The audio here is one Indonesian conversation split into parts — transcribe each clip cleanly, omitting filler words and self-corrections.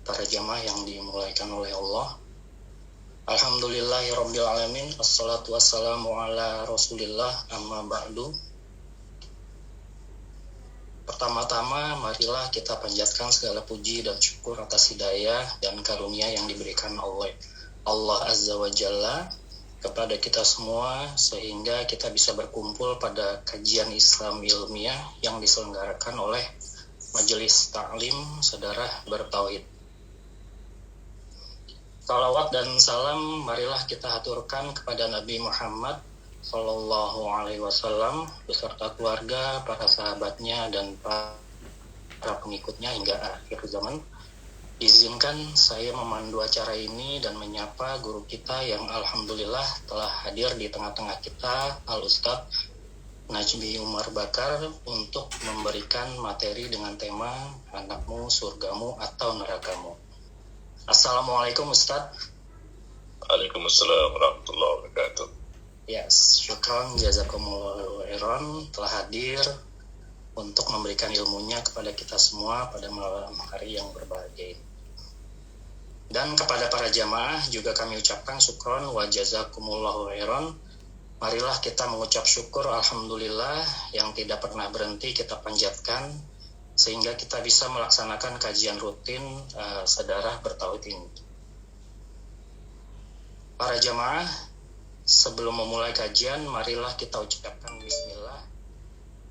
para jamaah yang dimuliakan oleh Allah. Alhamdulillahirrabbilalamin. Assalatu wassalamu ala rasulillah amma ba'du. Pertama-tama marilah kita panjatkan segala puji dan syukur atas hidayah dan karunia yang diberikan oleh Allah Azza wa Jalla kepada kita semua, sehingga kita bisa berkumpul pada kajian Islam ilmiah yang diselenggarakan oleh Majelis Ta'lim Saudara Bertauhid. Salawat dan salam marilah kita haturkan kepada Nabi Muhammad Sallallahu Alaihi Wasallam beserta keluarga, para sahabatnya, dan para pengikutnya hingga akhir zaman. Izinkan saya memandu acara ini dan menyapa guru kita yang alhamdulillah telah hadir di tengah-tengah kita, Al-Ustadz Najmi Umar Bakar, untuk memberikan materi dengan tema Anakmu, Surgamu, atau Nerakamu. Assalamualaikum Ustadz. Waalaikumsalam warahmatullahi wabarakatuh. Yes, syukran jazakumullahu khairan telah hadir untuk memberikan ilmunya kepada kita semua pada malam hari yang berbahagia ini. Dan kepada para jamaah juga kami ucapkan syukran wa jazakumullahu khairan. Marilah kita mengucap syukur alhamdulillah yang tidak pernah berhenti kita panjatkan, sehingga kita bisa melaksanakan kajian rutin Saudara Bertauhid ini. Para jamaah, sebelum memulai kajian, marilah kita ucapkan bismillah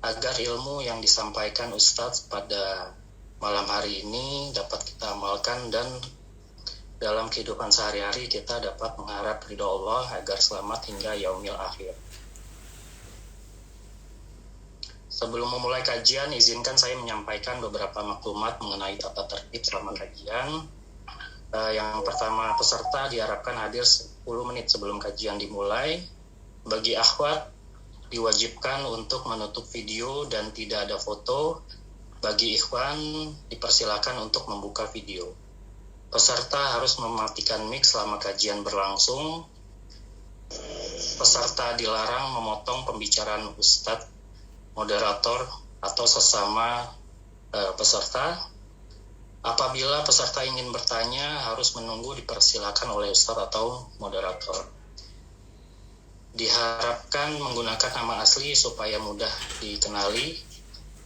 agar ilmu yang disampaikan Ustadz pada malam hari ini dapat kita amalkan dan dalam kehidupan sehari-hari kita dapat mengharap ridha Allah agar selamat hingga yaumil akhir. Sebelum memulai kajian, izinkan saya menyampaikan beberapa maklumat mengenai tata tertib selama kajian. Yang pertama, peserta diharapkan hadir 10 menit sebelum kajian dimulai. Bagi akhwat, diwajibkan untuk menutup video dan tidak ada foto. Bagi ikhwan, dipersilakan untuk membuka video. Peserta harus mematikan mic selama kajian berlangsung. Peserta dilarang memotong pembicaraan Ustadz, moderator, atau sesama peserta. Apabila peserta ingin bertanya, harus menunggu dipersilakan oleh Ustadz atau moderator. Diharapkan menggunakan nama asli supaya mudah dikenali.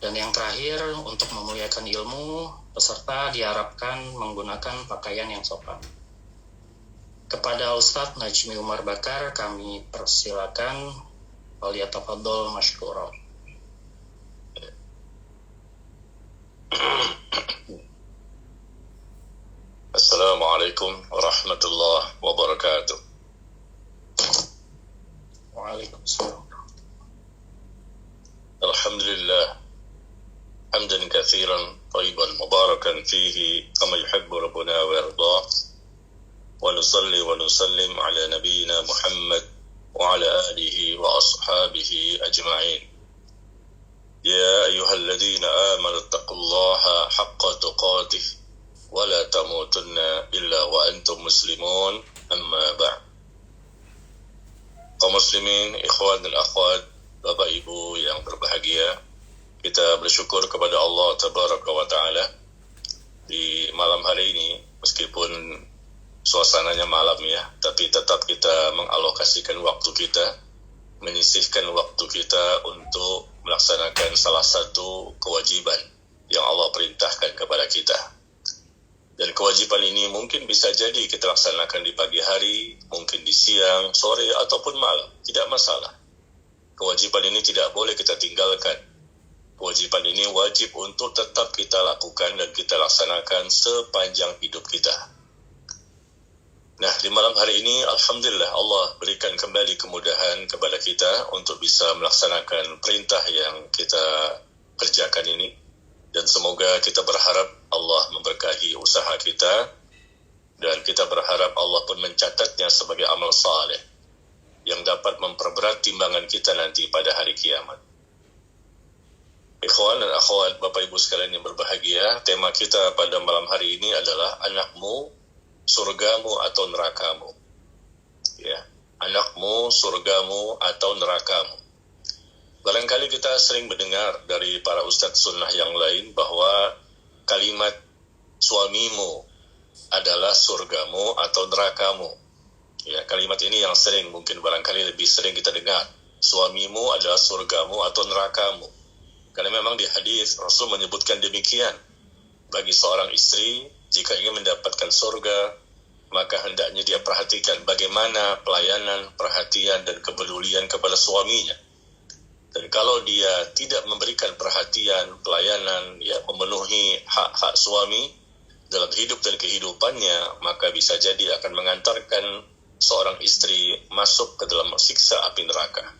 Dan yang terakhir, untuk memuliakan ilmu, peserta diharapkan menggunakan pakaian yang sopan. Kepada Ustadz Najmi Umar Bakar, kami persilakan. Waliyatafadhol masykuran. Assalamualaikum warahmatullahi wabarakatuh. Waalaikumsalam. Alhamdulillah hamdan katsiran thayyiban mubarakan fihi kama yuhibbu rabbuna wa yardah. Wa nusalli wa nusallim ala nabiyyina Muhammad wa ala alihi wa ashabihi ajma'in. Ya ayyuhalladzina amanu taqullaha haqqa tuqatih wa la tamutunna illa wa antum muslimun, amma ba'd. Kaum muslimin, ikhwan dan akhwat, Bapak Ibu yang berbahagia, kita bersyukur kepada Allah Tabaraka wa Ta'ala di malam hari ini, meskipun suasananya malam ya, tapi tetap kita mengalokasikan waktu kita, menyisihkan waktu kita untuk melaksanakan salah satu kewajiban yang Allah perintahkan kepada kita. Dan kewajiban ini mungkin bisa jadi kita laksanakan di pagi hari, mungkin di siang, sore, ataupun malam. Tidak masalah. Kewajiban ini tidak boleh kita tinggalkan. Kewajiban ini wajib untuk tetap kita lakukan dan kita laksanakan sepanjang hidup kita. Nah, di malam hari ini, alhamdulillah Allah berikan kembali kemudahan kepada kita untuk bisa melaksanakan perintah yang kita kerjakan ini. Dan semoga kita berharap Allah memberkahi usaha kita, dan kita berharap Allah pun mencatatnya sebagai amal saleh yang dapat memperberat timbangan kita nanti pada hari kiamat. Ikhwan dan akhwat, Bapak Ibu sekalian yang berbahagia, tema kita pada malam hari ini adalah anakmu, surgamu atau nerakamu. Ya, anakmu, surgamu atau nerakamu. Barangkali kita sering mendengar dari para ustadz sunnah yang lain bahwa kalimat suamimu adalah surgamu atau nerakamu. Ya, kalimat ini yang sering, mungkin barangkali lebih sering kita dengar. Suamimu adalah surgamu atau nerakamu. Karena memang di hadis Rasul menyebutkan demikian. Bagi seorang istri, jika ingin mendapatkan surga, maka hendaknya dia perhatikan bagaimana pelayanan, perhatian, dan kepedulian kepada suaminya. Dan kalau dia tidak memberikan perhatian, pelayanan, ya, memenuhi hak-hak suami dalam hidup dan kehidupannya, maka bisa jadi akan mengantarkan seorang istri masuk ke dalam siksa api neraka.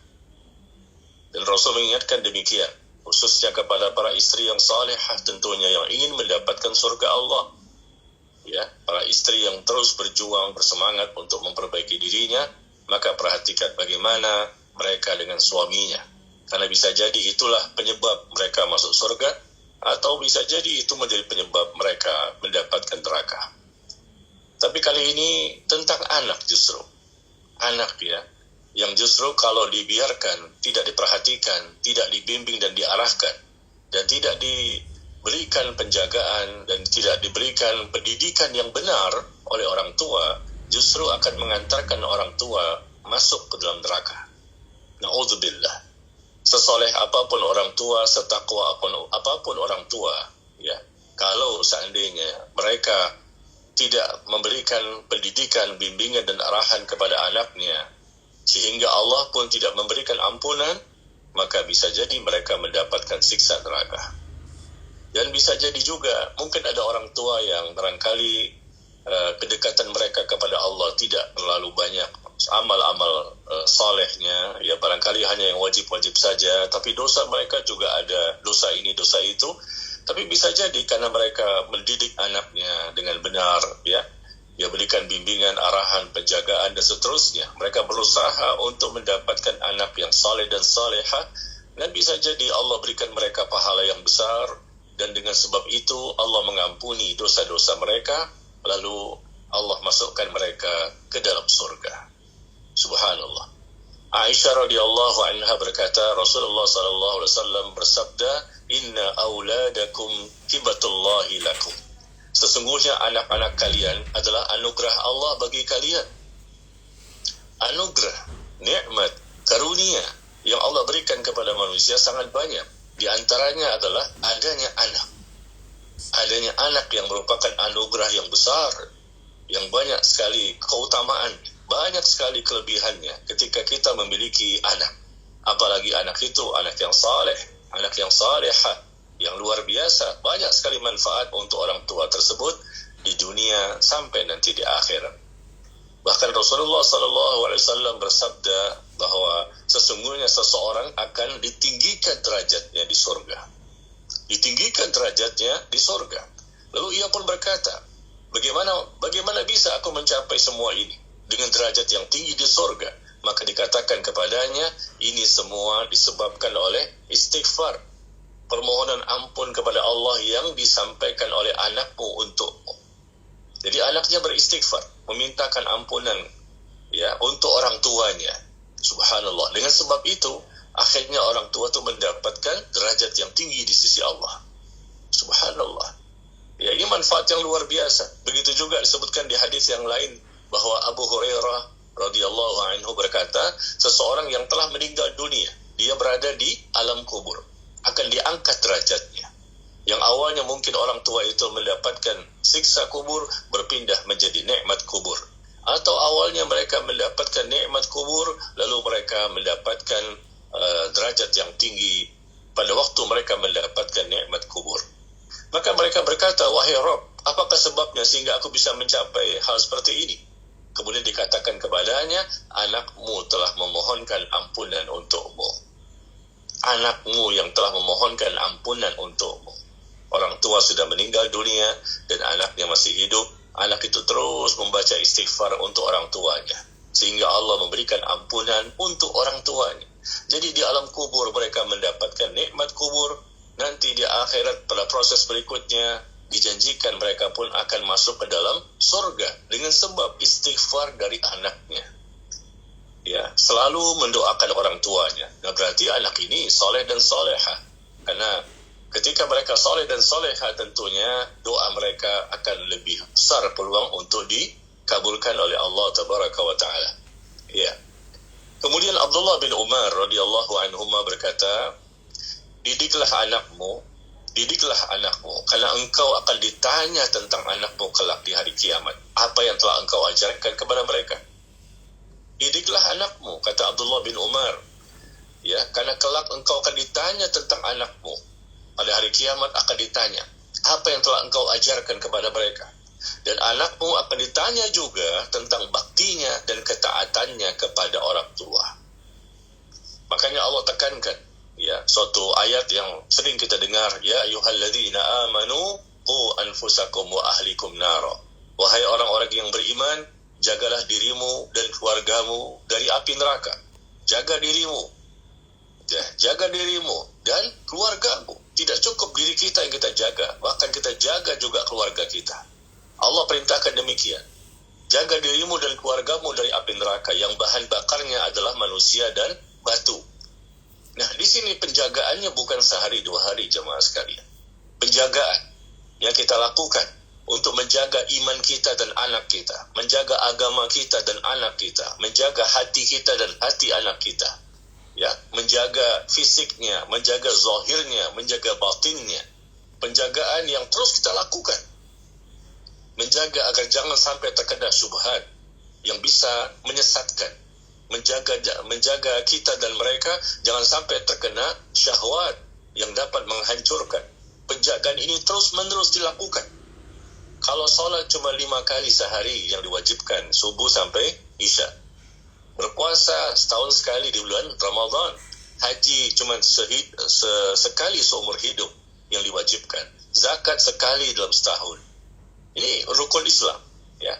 Dan Rasul mengingatkan demikian, khususnya kepada para istri yang salihah tentunya, yang ingin mendapatkan surga Allah. Ya, para istri yang terus berjuang, bersemangat untuk memperbaiki dirinya, maka perhatikan bagaimana mereka dengan suaminya. Karena bisa jadi itulah penyebab mereka masuk surga, atau bisa jadi itu menjadi penyebab mereka mendapatkan neraka. Tapi kali ini tentang anak justru. Anak, ya, yang justru kalau dibiarkan, tidak diperhatikan, tidak dibimbing dan diarahkan, dan tidak diberikan penjagaan dan tidak diberikan pendidikan yang benar oleh orang tua, justru akan mengantarkan orang tua masuk ke dalam neraka. Na'udzubillah. Sesoleh apapun orang tua, setakwa apapun orang tua, ya, kalau seandainya mereka tidak memberikan pendidikan, bimbingan dan arahan kepada anaknya, sehingga Allah pun tidak memberikan ampunan, maka bisa jadi mereka mendapatkan siksa neraka. Dan bisa jadi juga mungkin ada orang tua yang barangkali kedekatan mereka kepada Allah tidak terlalu banyak, amal-amal salehnya, ya, barangkali hanya yang wajib-wajib saja, tapi dosa mereka juga ada, dosa ini, dosa itu. Tapi bisa jadi karena mereka mendidik anaknya dengan benar, ya, berikan bimbingan, arahan, penjagaan, dan seterusnya. Mereka berusaha untuk mendapatkan anak yang saleh dan salehah, dan bisa jadi Allah berikan mereka pahala yang besar, dan dengan sebab itu Allah mengampuni dosa-dosa mereka, lalu Allah masukkan mereka ke dalam surga. Subhanallah. Aisyah radhiyallahu anha berkata, Rasulullah sallallahu alaihi wasallam bersabda, "Inna auladakum hibatullahi lakum." Sesungguhnya anak-anak kalian adalah anugerah Allah bagi kalian. Anugerah, nikmat, karunia yang Allah berikan kepada manusia sangat banyak. Di antaranya adalah adanya anak. Adanya anak yang merupakan anugerah yang besar, yang banyak sekali keutamaan, banyak sekali kelebihannya ketika kita memiliki anak. Apalagi anak itu anak yang saleh, anak yang salehah, yang luar biasa. Banyak sekali manfaat untuk orang tua tersebut di dunia sampai nanti di akhirat. Bahkan Rasulullah SAW bersabda bahwa sesungguhnya seseorang akan ditinggikan derajatnya di surga. Ditinggikan derajatnya di surga. Lalu ia pun berkata, bagaimana bisa aku mencapai semua ini dengan derajat yang tinggi di surga? Maka dikatakan kepadanya, ini semua disebabkan oleh istighfar, permohonan ampun kepada Allah yang disampaikan oleh anakmu untukmu. Jadi anaknya beristighfar, memintakan ampunan, ya, untuk orang tuanya. Subhanallah. Dengan sebab itu, akhirnya orang tua itu mendapatkan derajat yang tinggi di sisi Allah. Subhanallah. Ya, ini manfaat yang luar biasa. Begitu juga disebutkan di hadis yang lain bahwa Abu Hurairah radhiyallahu anhu berkata, seseorang yang telah meninggal dunia, dia berada di alam kubur, akan diangkat derajatnya. Yang awalnya mungkin orang tua itu mendapatkan siksa kubur, berpindah menjadi nikmat kubur. Atau awalnya mereka mendapatkan nikmat kubur, lalu mereka mendapatkan derajat yang tinggi pada waktu mereka mendapatkan nikmat kubur. Maka mereka berkata, wahai Rabb, apakah sebabnya sehingga aku bisa mencapai hal seperti ini? Kemudian dikatakan kepadanya, anakmu telah memohonkan ampunan untukmu. Anakmu yang telah memohonkan ampunan untukmu. Orang tua sudah meninggal dunia dan anaknya masih hidup. Anak itu terus membaca istighfar untuk orang tuanya, sehingga Allah memberikan ampunan untuk orang tuanya. Jadi di alam kubur mereka mendapatkan nikmat kubur. Nanti di akhirat pada proses berikutnya dijanjikan mereka pun akan masuk ke dalam surga dengan sebab istighfar dari anaknya. Ya, selalu mendoakan orang tuanya. Nah, berarti anak ini soleh dan solehah. Karena Ketika mereka soleh dan soleha, tentunya doa mereka akan lebih besar peluang untuk dikabulkan oleh Allah Tabaraka wa Ta'ala. Ya. Kemudian Abdullah bin Umar radhiyallahu anhuma berkata, didiklah anakmu, karena engkau akan ditanya tentang anakmu kelak di hari kiamat. Apa yang telah engkau ajarkan kepada mereka? Didiklah anakmu, kata Abdullah bin Umar. Ya, karena kelak engkau akan ditanya tentang anakmu. Pada hari kiamat akan ditanya, apa yang telah engkau ajarkan kepada mereka? Dan anakmu akan ditanya juga tentang baktinya dan ketaatannya kepada orang tua. Makanya Allah tekankan, ya, suatu ayat yang sering kita dengar, ya ayyuhalladzina amanu qu anfusakum wa ahlikum nara. Wahai orang-orang yang beriman, jagalah dirimu dan keluargamu dari api neraka. Jaga dirimu dan keluargamu. Tidak cukup diri kita yang kita jaga, bahkan kita jaga juga keluarga kita. Allah perintahkan demikian. Jaga dirimu dan keluargamu dari api neraka yang bahan bakarnya adalah manusia dan batu. Nah, di sini penjagaannya bukan sehari dua hari, jemaah sekalian. Penjagaan yang kita lakukan untuk menjaga iman kita dan anak kita, menjaga agama kita dan anak kita, menjaga hati kita dan hati anak kita. Ya, menjaga fisiknya, menjaga zahirnya, menjaga batinnya. Penjagaan yang terus kita lakukan. Menjaga agar jangan sampai terkena syubhat yang bisa menyesatkan. Menjaga kita dan mereka jangan sampai terkena syahwat yang dapat menghancurkan. Penjagaan ini terus-menerus dilakukan. Kalau sholat cuma 5 kali sehari yang diwajibkan, subuh sampai isya. Berpuasa setahun sekali di bulan Ramadan. Haji cuma sekali seumur hidup yang diwajibkan. Zakat sekali dalam setahun. Ini rukun Islam, ya.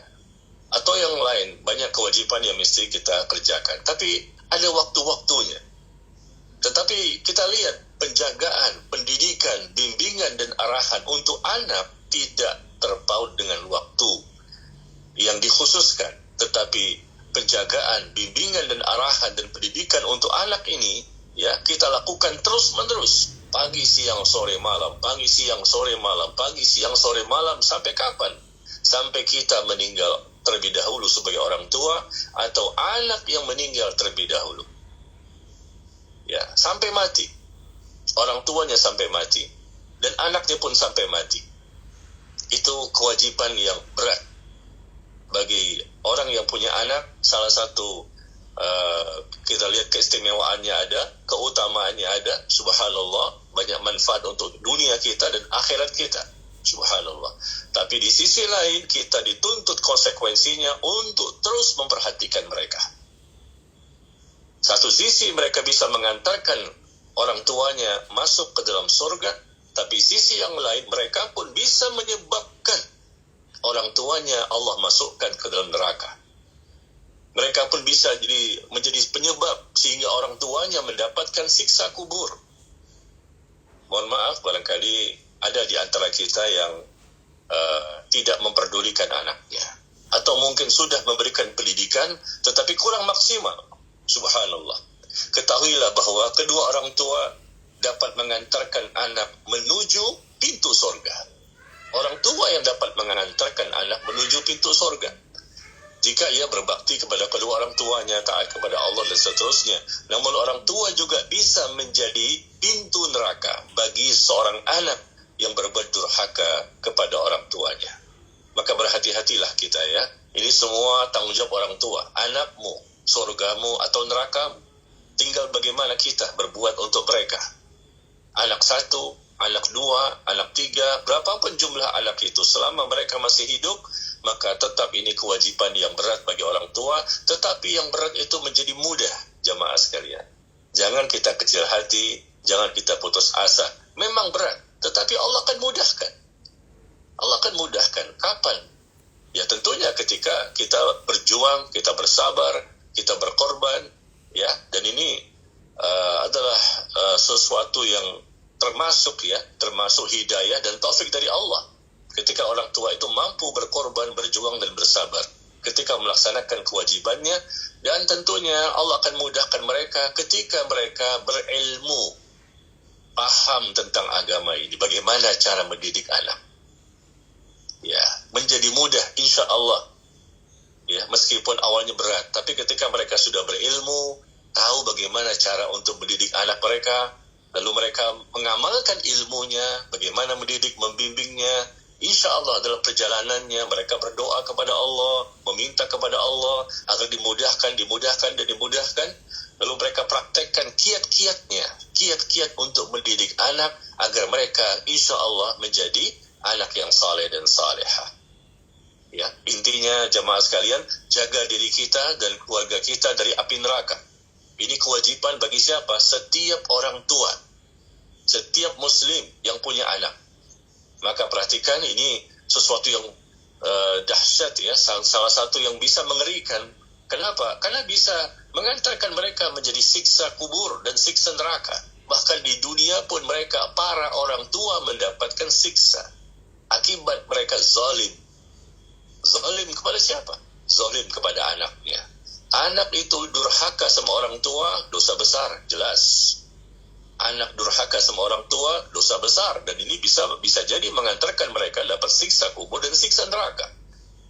Atau yang lain, banyak kewajiban yang mesti kita kerjakan. Tapi ada waktu-waktunya. Tetapi kita lihat penjagaan, pendidikan, bimbingan dan arahan untuk anak tidak terpaut dengan waktu yang dikhususkan. Tetapi penjagaan, bimbingan dan arahan dan pendidikan untuk anak ini, ya, kita lakukan terus-menerus. Pagi, siang, sore, malam. Pagi, siang, sore, malam. Pagi, siang, sore, malam. Sampai kapan? Sampai kita meninggal terlebih dahulu sebagai orang tua atau anak yang meninggal terlebih dahulu. Ya, sampai mati. Orang tuanya sampai mati. Dan anaknya pun sampai mati. Itu kewajiban yang berat bagi orang yang punya anak. Salah satu kita lihat keistimewaannya ada, keutamaannya ada, subhanallah, banyak manfaat untuk dunia kita dan akhirat kita, subhanallah. Tapi di sisi lain kita dituntut konsekuensinya untuk terus memperhatikan mereka. Satu sisi mereka bisa mengantarkan orang tuanya masuk ke dalam surga, tapi sisi yang lain mereka pun bisa menyebabkan orang tuanya Allah masukkan ke dalam neraka. Mereka pun bisa menjadi penyebab sehingga orang tuanya mendapatkan siksa kubur. Mohon maaf, barangkali ada di antara kita yang tidak memperdulikan anaknya. Atau mungkin sudah memberikan pendidikan tetapi kurang maksimal. Subhanallah. Ketahuilah bahwa kedua orang tua dapat mengantarkan anak menuju pintu surga. Orang tua yang dapat mengantarkan anak menuju pintu surga. Jika ia berbakti kepada kedua orang tuanya, taat kepada Allah dan seterusnya. Namun orang tua juga bisa menjadi pintu neraka bagi seorang anak yang berbuat durhaka kepada orang tuanya. Maka berhati-hatilah kita, ya. Ini semua tanggung jawab orang tua. Anakmu, surgamu atau nerakamu. Tinggal bagaimana kita berbuat untuk mereka. Anak 1, anak 2, anak 3, berapapun jumlah anak itu, selama mereka masih hidup, maka tetap ini kewajiban yang berat bagi orang tua, tetapi yang berat itu menjadi mudah, jamaah sekalian. Jangan kita kecil hati, jangan kita putus asa. Memang berat, tetapi Allah akan mudahkan. Allah akan mudahkan. Kapan? Ya tentunya ketika kita berjuang, kita bersabar, kita berkorban, ya. Dan ini adalah sesuatu yang termasuk hidayah dan taufik dari Allah. Ketika orang tua itu mampu berkorban, berjuang dan bersabar ketika melaksanakan kewajibannya, dan tentunya Allah akan mudahkan mereka ketika mereka berilmu. paham tentang agama ini, bagaimana cara mendidik anak. Ya, menjadi mudah insya Allah. Ya, meskipun awalnya berat, tapi ketika mereka sudah berilmu, tahu bagaimana cara untuk mendidik anak mereka, lalu mereka mengamalkan ilmunya, bagaimana mendidik, membimbingnya, insya Allah dalam perjalanannya mereka berdoa kepada Allah, meminta kepada Allah agar dimudahkan, lalu mereka praktekkan kiat-kiat untuk mendidik anak agar mereka insya Allah menjadi anak yang saleh dan salehah. Ya, intinya jamaah sekalian, jaga diri kita dan keluarga kita dari api neraka. Ini kewajiban bagi siapa? Setiap orang tua, setiap muslim yang punya anak. Maka perhatikan, ini sesuatu yang dahsyat ya, salah satu yang bisa mengerikan. Kenapa? Karena bisa mengantarkan mereka menjadi siksa kubur dan siksa neraka. Bahkan di dunia pun mereka, para orang tua mendapatkan siksa akibat mereka zalim. Zalim kepada siapa? Zalim kepada anaknya. Anak itu durhaka sama orang tua, dosa besar, jelas. Anak durhaka sama orang tua, dosa besar, dan ini bisa jadi mengantarkan mereka dapat siksa kubur dan siksa neraka.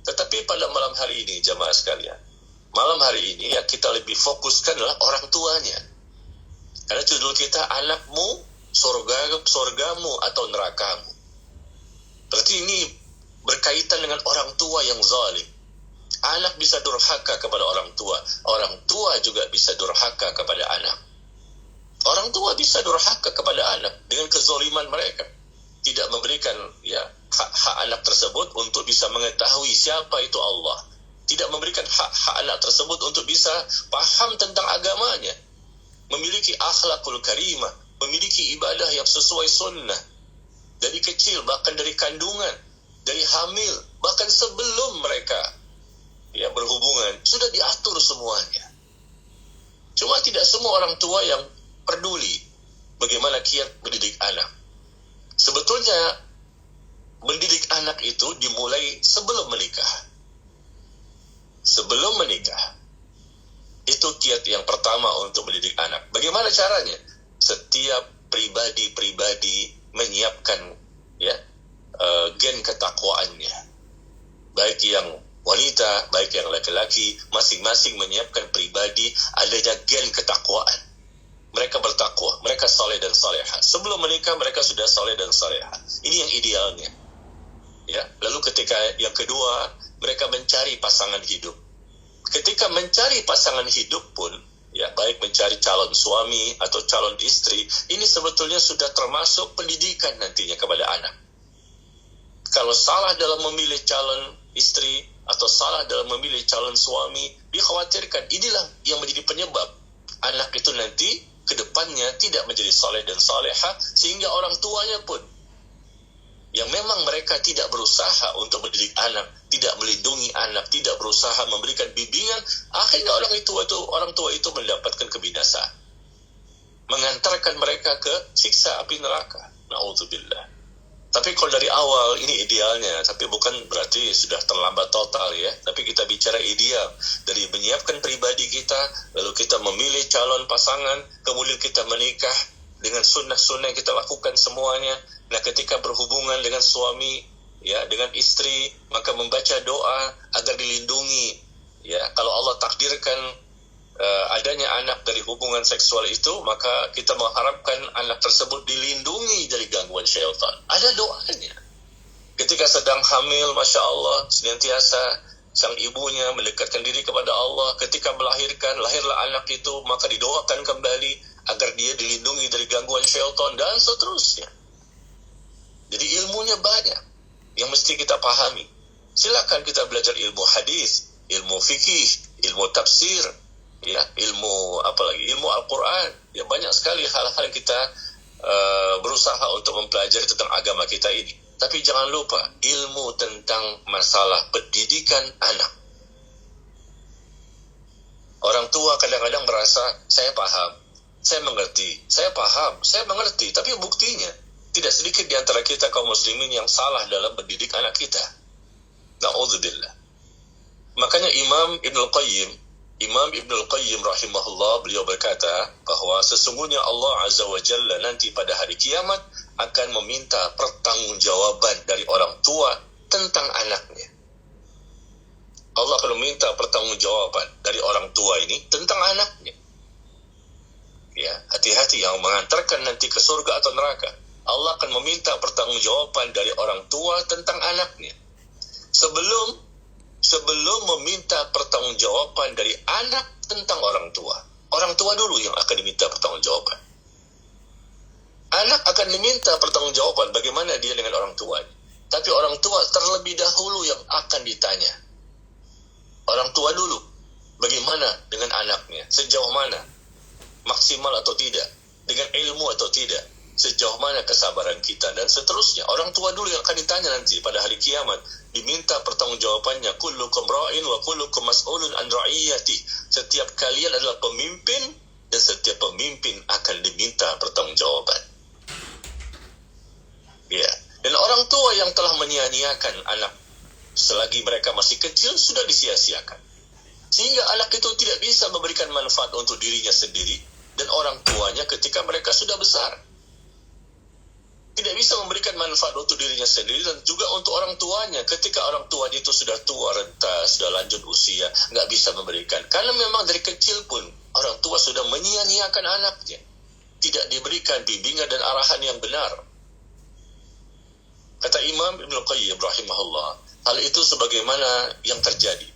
Tetapi pada malam hari ini, jamaah sekalian, malam hari ini yang kita lebih fokuskan adalah orang tuanya. Karena judul kita, anakmu surgamu atau nerakamu. Berarti ini berkaitan dengan orang tua yang zalim. Anak bisa durhaka kepada orang tua juga bisa durhaka kepada anak. Orang tua bisa durhaka kepada anak dengan kezaliman mereka, tidak memberikan hak anak tersebut untuk bisa mengetahui siapa itu Allah, tidak memberikan hak anak tersebut untuk bisa paham tentang agamanya, memiliki akhlakul karimah, memiliki ibadah yang sesuai sunnah dari kecil, bahkan dari kandungan, dari hamil, bahkan sebelum mereka berhubungan sudah diatur semuanya. Cuma tidak semua orang tua yang peduli bagaimana kiat mendidik anak. Sebetulnya mendidik anak itu dimulai sebelum menikah. Sebelum menikah, itu kiat yang pertama untuk mendidik anak. Bagaimana caranya? Setiap pribadi menyiapkan gen ketakwaannya. Baik yang wanita, baik yang laki-laki, masing-masing menyiapkan pribadi adanya gen ketakwaan. Mereka bertakwa, mereka saleh dan salehah. Sebelum menikah mereka sudah saleh dan salehah. Ini yang idealnya. Ya, lalu ketika yang kedua, mereka mencari pasangan hidup. Ketika mencari pasangan hidup pun, baik mencari calon suami atau calon istri, ini sebetulnya sudah termasuk pendidikan nantinya kepada anak. Kalau salah dalam memilih calon istri atau salah dalam memilih calon suami, dikhawatirkan inilah yang menjadi penyebab anak itu nanti ke depannya tidak menjadi saleh dan salehah, sehingga orang tuanya pun yang memang mereka tidak berusaha untuk mendidik anak, tidak melindungi anak, tidak berusaha memberikan bimbingan, akhirnya orang tua itu mendapatkan kebinasaan, mengantarkan mereka ke siksa api neraka. Na'udzubillah. Tapi kalau dari awal, ini idealnya, tapi bukan berarti sudah terlambat total ya. Tapi kita bicara ideal, dari menyiapkan pribadi kita, lalu kita memilih calon pasangan, kemudian kita menikah dengan sunnah-sunnah yang kita lakukan semuanya. Nah, ketika berhubungan dengan suami, dengan istri, maka membaca doa agar dilindungi. Kalau Allah takdirkan adanya anak dari hubungan seksual itu, maka kita mengharapkan anak tersebut dilindungi dari gangguan syaitan. Ada doanya. Ketika sedang hamil, Masya Allah, senantiasa sang ibunya mendekatkan diri kepada Allah. Ketika lahirlah anak itu, maka didoakan kembali agar dia dilindungi dari gangguan syaitan, dan seterusnya. Jadi ilmunya banyak yang mesti kita pahami. Silakan kita belajar ilmu hadis, ilmu fikih, ilmu tafsir, ilmu ilmu Al-Quran. Banyak sekali hal-hal yang kita berusaha untuk mempelajari tentang agama kita ini. Tapi jangan lupa ilmu tentang masalah pendidikan anak. Orang tua kadang-kadang merasa saya paham, saya mengerti, tapi buktinya tidak sedikit di antara kita kaum muslimin yang salah dalam mendidik anak kita. Na'udzubillah. Makanya Imam Ibnul Qayyim Imam Ibnul Qayyim rahimahullah, beliau berkata bahwa sesungguhnya Allah Azza wa Jalla nanti pada hari kiamat akan meminta pertanggungjawaban dari orang tua tentang anaknya. Allah akan meminta pertanggungjawaban dari orang tua ini tentang anaknya. Ya, hati-hati yang mengantarkan nanti ke surga atau neraka. Allah akan meminta pertanggungjawaban dari orang tua tentang anaknya. Sebelum meminta pertanggungjawaban dari anak tentang orang tua. Orang tua dulu yang akan diminta pertanggungjawaban. Anak akan diminta pertanggungjawaban bagaimana dia dengan orang tuanya. Tapi orang tua terlebih dahulu yang akan ditanya. Orang tua dulu, bagaimana dengan anaknya? Sejauh mana? Maksimal atau tidak? Dengan ilmu atau tidak? Sejauh mana kesabaran kita? Dan seterusnya. Orang tua dulu yang akan ditanya nanti pada hari kiamat. Diminta pertanggungjawabannya. Kullukum ra'in wa kullukum mas'ulun an ra'iyati. Setiap kalian adalah pemimpin dan setiap pemimpin akan diminta pertanggungjawaban. Ya. Dan orang tua yang telah menyia-nyiakan anak selagi mereka masih kecil sudah disia-siakan. Sehingga anak itu tidak bisa memberikan manfaat untuk dirinya sendiri dan orang tuanya ketika mereka sudah besar. Tidak bisa memberikan manfaat untuk dirinya sendiri dan juga untuk orang tuanya ketika orang tuanya itu sudah tua renta, sudah lanjut usia, nggak bisa memberikan. Karena memang dari kecil pun orang tua sudah menyia-nyiakan anaknya. Tidak diberikan bimbingan dan arahan yang benar. Kata Imam Ibnul Qayyim rahimahullah, hal itu sebagaimana yang terjadi.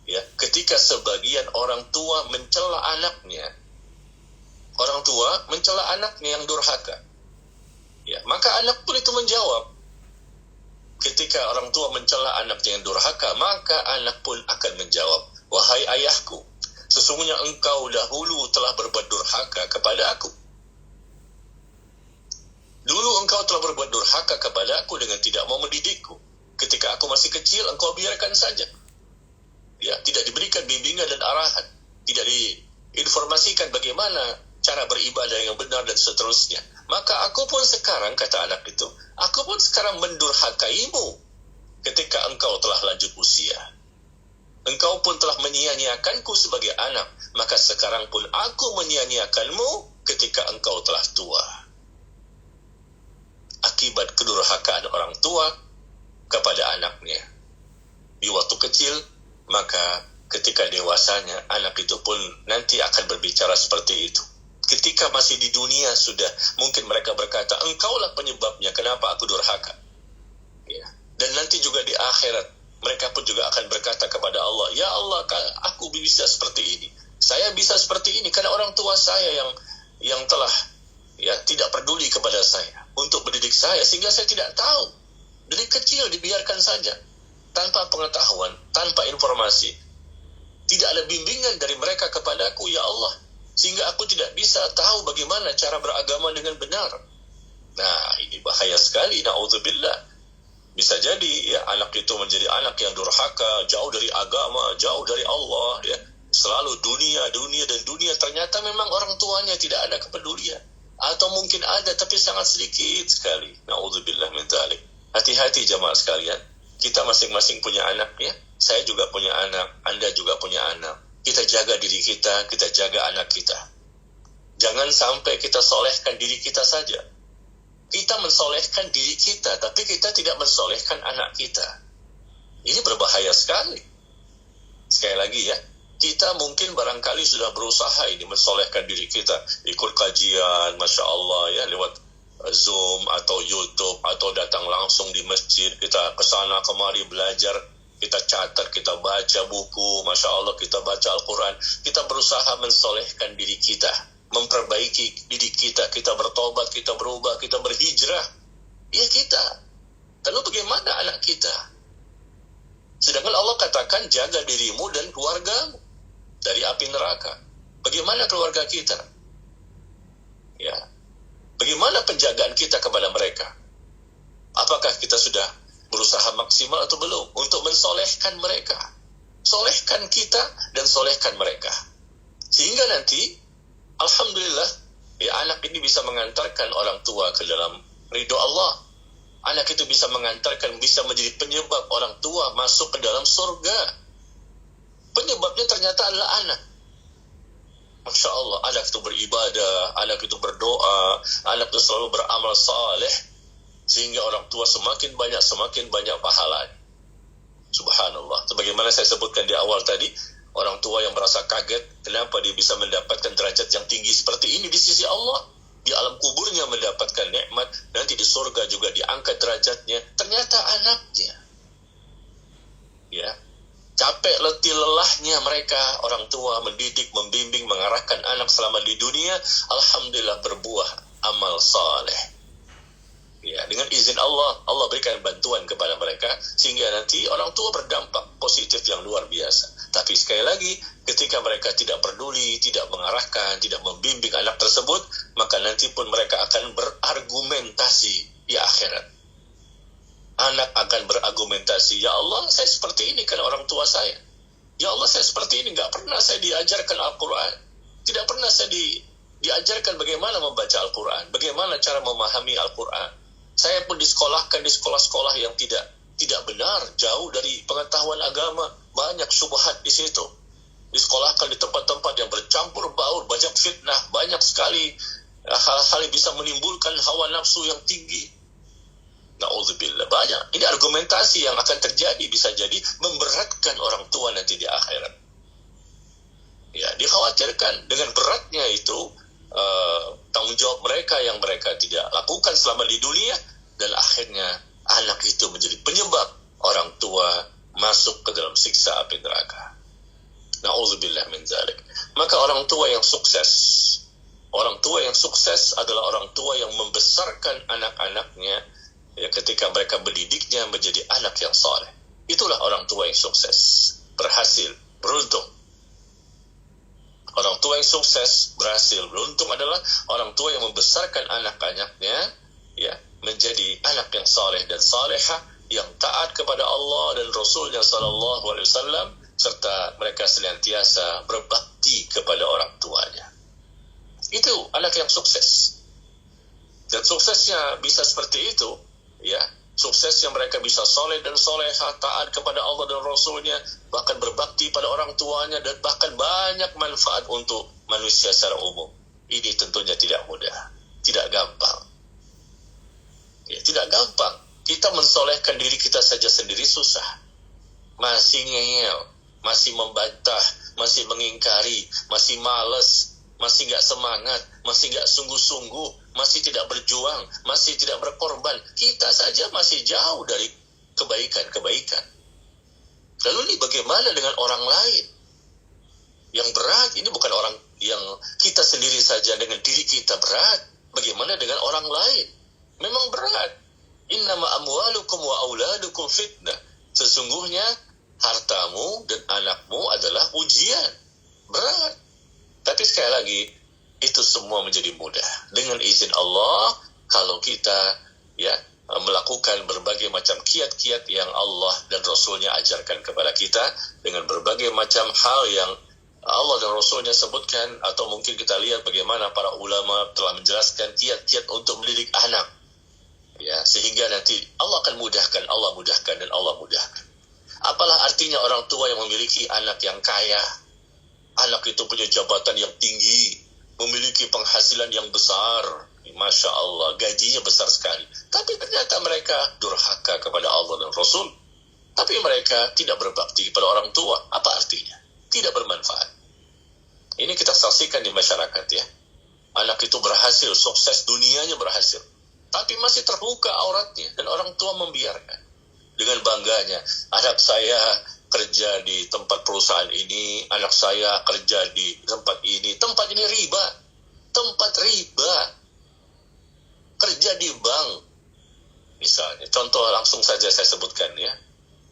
Ya, ketika sebagian orang tua mencela anaknya. Orang tua mencela anaknya yang durhaka. Ya, maka anak pun itu menjawab. Ketika orang tua mencela anaknya yang durhaka, maka anak pun akan menjawab, wahai ayahku, sesungguhnya engkau dahulu telah berbuat durhaka kepada aku. Dulu engkau telah berbuat durhaka kepada aku dengan tidak mau mendidikku. Ketika aku masih kecil, engkau biarkan saja. Ya, tidak diberikan bimbingan dan arahan. Tidak diinformasikan bagaimana cara beribadah yang benar dan seterusnya. Maka aku pun sekarang, kata anak itu, aku pun sekarang mendurhakaimu ketika engkau telah lanjut usia. Engkau pun telah menyia-nyiakanku sebagai anak, maka sekarang pun aku menyia-nyiakanmu ketika engkau telah tua. Akibat kedurhakaan orang tua kepada anaknya. Di waktu kecil, maka ketika dewasanya, anak itu pun nanti akan berbicara seperti itu. Ketika masih di dunia sudah, mungkin mereka berkata, engkaulah penyebabnya, kenapa aku durhaka. Ya. Dan nanti juga di akhirat, mereka pun juga akan berkata kepada Allah, ya Allah, aku bisa seperti ini. Saya bisa seperti ini, karena orang tua saya yang telah ya tidak peduli kepada saya untuk mendidik saya, sehingga saya tidak tahu. Dari kecil dibiarkan saja, tanpa pengetahuan, tanpa informasi. Tidak ada bimbingan dari mereka kepadaku, ya Allah. Sehingga aku tidak bisa tahu bagaimana cara beragama dengan benar. Nah, ini bahaya sekali, na'udzubillah. Bisa jadi ya anak itu menjadi anak yang durhaka, jauh dari agama, jauh dari Allah, ya. Selalu dunia, ternyata memang orang tuanya tidak ada kepedulian. Atau mungkin ada, tapi sangat sedikit sekali. Na'udzubillah min dzalik. Hati-hati jamaah sekalian. Kita masing-masing punya anak, ya. Saya juga punya anak, Anda juga punya anak. Kita jaga diri kita jaga anak kita. Jangan sampai kita solehkan diri kita saja. Kita mensolehkan diri kita, tapi kita tidak mensolehkan anak kita. Ini berbahaya sekali. Sekali lagi ya, kita mungkin barangkali sudah berusaha ini mensolehkan diri kita. Ikut kajian, Masya Allah ya, lewat Zoom atau YouTube, atau datang langsung di masjid. Kita kesana kemari belajar. Kita catat, kita baca buku, Masya Allah, kita baca Al-Quran. Kita berusaha mensolehkan diri kita, memperbaiki diri kita bertobat, kita berubah, kita berhijrah. Ya kita. Lalu bagaimana anak kita? Sedangkan Allah katakan, jaga dirimu dan keluargamu dari api neraka. Bagaimana keluarga kita? Ya. Bagaimana penjagaan kita kepada mereka? Apakah kita sudah berusaha maksimal atau belum untuk mensolehkan mereka? Solehkan kita dan solehkan mereka. Sehingga nanti, alhamdulillah, ya anak ini bisa mengantarkan orang tua ke dalam ridho Allah. Anak itu bisa mengantarkan, bisa menjadi penyebab orang tua masuk ke dalam surga. Penyebabnya ternyata adalah anak. Masya Allah, anak itu beribadah, anak itu berdoa, anak itu selalu beramal saleh, sehingga orang tua semakin banyak pahalanya. Subhanallah. Sebagaimana saya sebutkan di awal tadi, orang tua yang merasa kaget, kenapa dia bisa mendapatkan derajat yang tinggi seperti ini di sisi Allah. Di alam kuburnya mendapatkan nikmat, nanti di surga juga diangkat derajatnya. Ternyata anaknya. Ya. Capek letih lelahnya mereka, orang tua mendidik, membimbing, mengarahkan anak selama di dunia, alhamdulillah berbuah amal saleh. Ya, dengan izin Allah, Allah berikan bantuan kepada mereka sehingga nanti orang tua berdampak positif yang luar biasa. Tapi sekali lagi, ketika mereka tidak peduli, tidak mengarahkan, tidak membimbing anak tersebut, maka nanti pun mereka akan berargumentasi di akhirat. Anak akan berargumentasi, ya Allah, saya seperti ini karena orang tua saya. Ya Allah, saya seperti ini, nggak pernah saya diajarkan Al-Quran. Tidak pernah saya diajarkan bagaimana membaca Al-Quran, bagaimana cara memahami Al-Quran. Saya pun disekolahkan di sekolah-sekolah yang tidak benar, jauh dari pengetahuan agama, banyak syubhat di situ. Disekolahkan di tempat-tempat yang bercampur baur, banyak fitnah, banyak sekali hal-hal yang bisa menimbulkan hawa nafsu yang tinggi. Na'udzubillah, banyak. Ini argumentasi yang akan terjadi, bisa jadi memberatkan orang tua nanti di akhirat. Ya, dikhawatirkan dengan beratnya itu tanggung jawab mereka yang mereka tidak lakukan selama di dunia, dan akhirnya anak itu menjadi penyebab orang tua masuk ke dalam siksa api neraka. Na'udzubillah min dzalik. Maka orang tua yang sukses adalah orang tua yang membesarkan anak-anaknya, ya, ketika mereka mendidiknya menjadi anak yang saleh. Itulah orang tua yang sukses, berhasil, beruntung. Orang tua yang sukses, berhasil, beruntung adalah orang tua yang membesarkan anak-anaknya, ya, menjadi anak yang saleh dan salehah, yang taat kepada Allah dan Rasulnya sallallahu alaihi wasallam, serta mereka senantiasa berbakti kepada orang tuanya. Itu anak yang sukses. Dan suksesnya bisa seperti itu, ya, sukses yang mereka bisa soleh dan solehah, taat kepada Allah dan Rasulnya, bahkan berbakti pada orang tuanya, dan bahkan banyak manfaat untuk manusia secara umum. Ini tentunya tidak mudah, tidak gampang. Ya, tidak gampang. Kita mensolehkan diri kita saja sendiri susah. Masih ngeyel, masih membantah, masih mengingkari, masih malas, masih gak semangat, masih gak sungguh-sungguh, masih tidak berjuang, masih tidak berkorban. Kita saja masih jauh dari kebaikan-kebaikan. Lalu ini bagaimana dengan orang lain? Yang berat ini bukan orang yang kita sendiri saja, dengan diri kita berat. Bagaimana dengan orang lain? Memang berat. Innama amwalukum wa auladukum fitnah. Sesungguhnya hartamu dan anakmu adalah ujian. Berat. Tapi sekali lagi, itu semua menjadi mudah. Dengan izin Allah, kalau kita, ya, melakukan berbagai macam kiat-kiat yang Allah dan Rasulnya ajarkan kepada kita, dengan berbagai macam hal yang Allah dan Rasulnya sebutkan, atau mungkin kita lihat bagaimana para ulama telah menjelaskan kiat-kiat untuk mendidik anak, ya, sehingga nanti Allah akan mudahkan, Allah mudahkan, dan Allah mudahkan. Apalah artinya orang tua yang memiliki anak yang kaya, anak itu punya jabatan yang tinggi, memiliki penghasilan yang besar, Masya Allah, gajinya besar sekali, tapi ternyata mereka durhaka kepada Allah dan Rasul, tapi mereka tidak berbakti kepada orang tua. Apa artinya? Tidak bermanfaat. Ini kita saksikan di masyarakat, ya. Anak itu berhasil, sukses, dunianya berhasil, tapi masih terbuka auratnya, dan orang tua membiarkan. Dengan bangganya, anak saya kerja di tempat perusahaan ini, anak saya kerja di tempat ini riba, tempat riba, kerja di bank, misalnya, contoh langsung saja saya sebutkan, ya,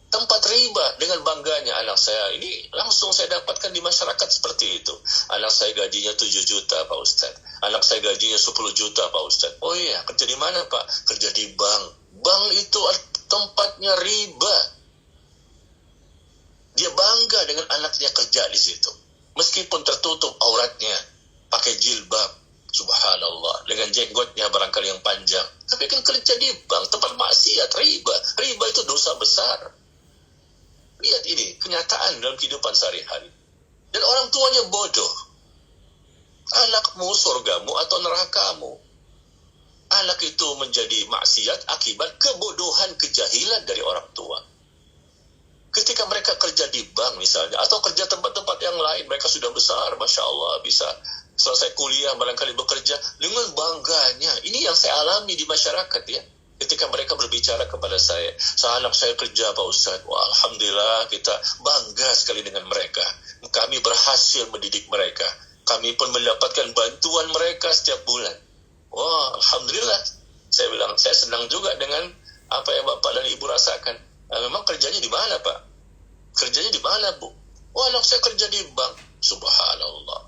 tempat riba. Dengan bangganya anak saya ini langsung saya dapatkan di masyarakat seperti itu. Anak saya gajinya 7 juta Pak Ustadz, anak saya gajinya 10 juta Pak Ustadz. Oh iya, kerja di mana Pak? Kerja di bank. Bank itu tempatnya riba. Dia bangga dengan anaknya kerja di situ, meskipun tertutup auratnya, pakai jilbab, subhanallah, dengan jenggotnya barangkali yang panjang, tapi kan kerja di bank, tempat maksiat, riba itu dosa besar. Lihat ini kenyataan dalam kehidupan sehari-hari. Dan orang tuanya bodoh. Anakmu surgamu atau nerakamu. Anak itu menjadi maksiat akibat kebodohan, kejahilan dari orang tua. Ketika mereka kerja di bank misalnya, atau kerja tempat-tempat yang lain, mereka sudah besar, Masya Allah, bisa selesai kuliah, barangkali bekerja dengan bangganya. Ini yang saya alami di masyarakat ya. Ketika mereka berbicara kepada saya, anak saya kerja Pak Ustadz, wah Alhamdulillah kita bangga sekali dengan mereka. Kami berhasil mendidik mereka. Kami pun mendapatkan bantuan mereka setiap bulan. Wah Alhamdulillah. Saya bilang, saya senang juga dengan apa yang Bapak dan Ibu rasakan. Memang kerjanya di mana Pak? Kerjanya di mana Bu? Wah anak saya kerja di bank. Subhanallah.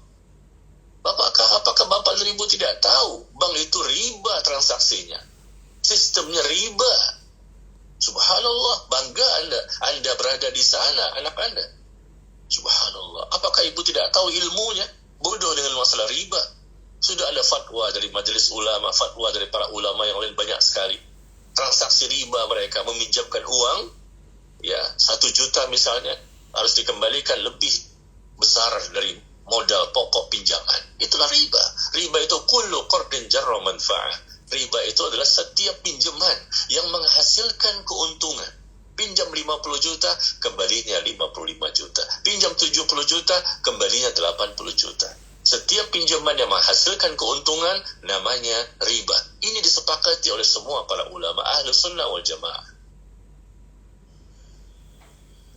Apakah Bapak dan Ibu tidak tahu? Bank itu riba transaksinya. Sistemnya riba. Subhanallah, bangga Anda berada di sana, anak Anda. Subhanallah, apakah Ibu tidak tahu ilmunya? Bodoh dengan masalah riba. Sudah ada fatwa dari majelis ulama, fatwa dari para ulama yang lain banyak sekali. Transaksi riba mereka meminjamkan uang, ya 1 juta misalnya, harus dikembalikan lebih besar dari modal pokok pinjaman. Itulah riba. Riba itu kullu qardin jarra manfa'ah. Riba itu adalah setiap pinjaman yang menghasilkan keuntungan. Pinjam 50 juta, kembalinya 55 juta. Pinjam 70 juta, kembalinya 80 juta. Setiap pinjaman yang menghasilkan keuntungan namanya riba. Ini disepakati oleh semua para ulama Ahlus Sunnah wal Jamaah.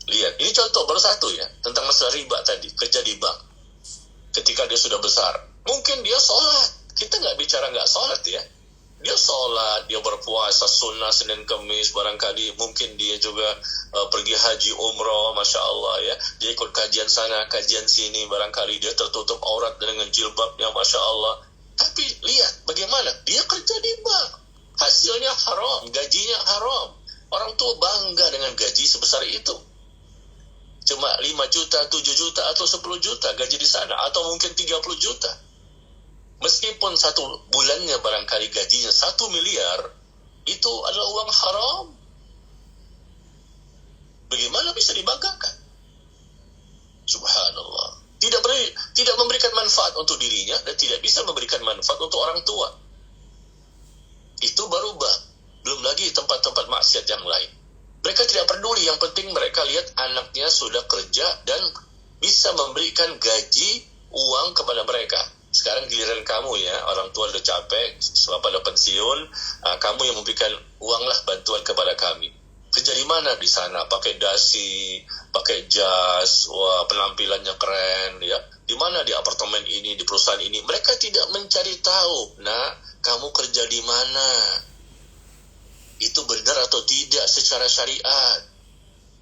Lihat, ini contoh baru satu ya, tentang masalah riba tadi, kerja di bank. Ketika dia sudah besar, mungkin dia sholat. Kita nggak bicara nggak sholat ya. Dia sholat, dia berpuasa sunnah Senin Kamis, barangkali mungkin dia juga pergi haji umroh, Masya Allah ya. Dia ikut kajian sana, kajian sini, barangkali dia tertutup aurat dengan jilbabnya, Masya Allah. Tapi lihat bagaimana, dia kerja di bank. Hasilnya haram, gajinya haram. Orang tua bangga dengan gaji sebesar itu. Cuma 5 juta, 7 juta, atau 10 juta gaji di sana, atau mungkin 30 juta. Meskipun 1 bulannya barangkali gajinya 1 miliar, itu adalah uang haram. Bagaimana bisa dibanggakan? Subhanallah. Tidak memberikan manfaat untuk dirinya dan tidak bisa memberikan manfaat untuk orang tua. Itu baru bank. Belum lagi tempat-tempat maksiat yang lain. Mereka tidak peduli, yang penting mereka lihat anaknya sudah kerja dan bisa memberikan gaji uang kepada mereka. Sekarang giliran kamu ya, orang tua udah capek, pada pensiun, kamu yang memberikan uanglah bantuan kepada kami. Kerja di mana di sana? Pakai dasi, pakai jas, wah penampilannya keren ya. Di mana di apartemen ini, di perusahaan ini? Mereka tidak mencari tahu. Nah, kamu kerja di mana? Itu benar atau tidak secara syariat?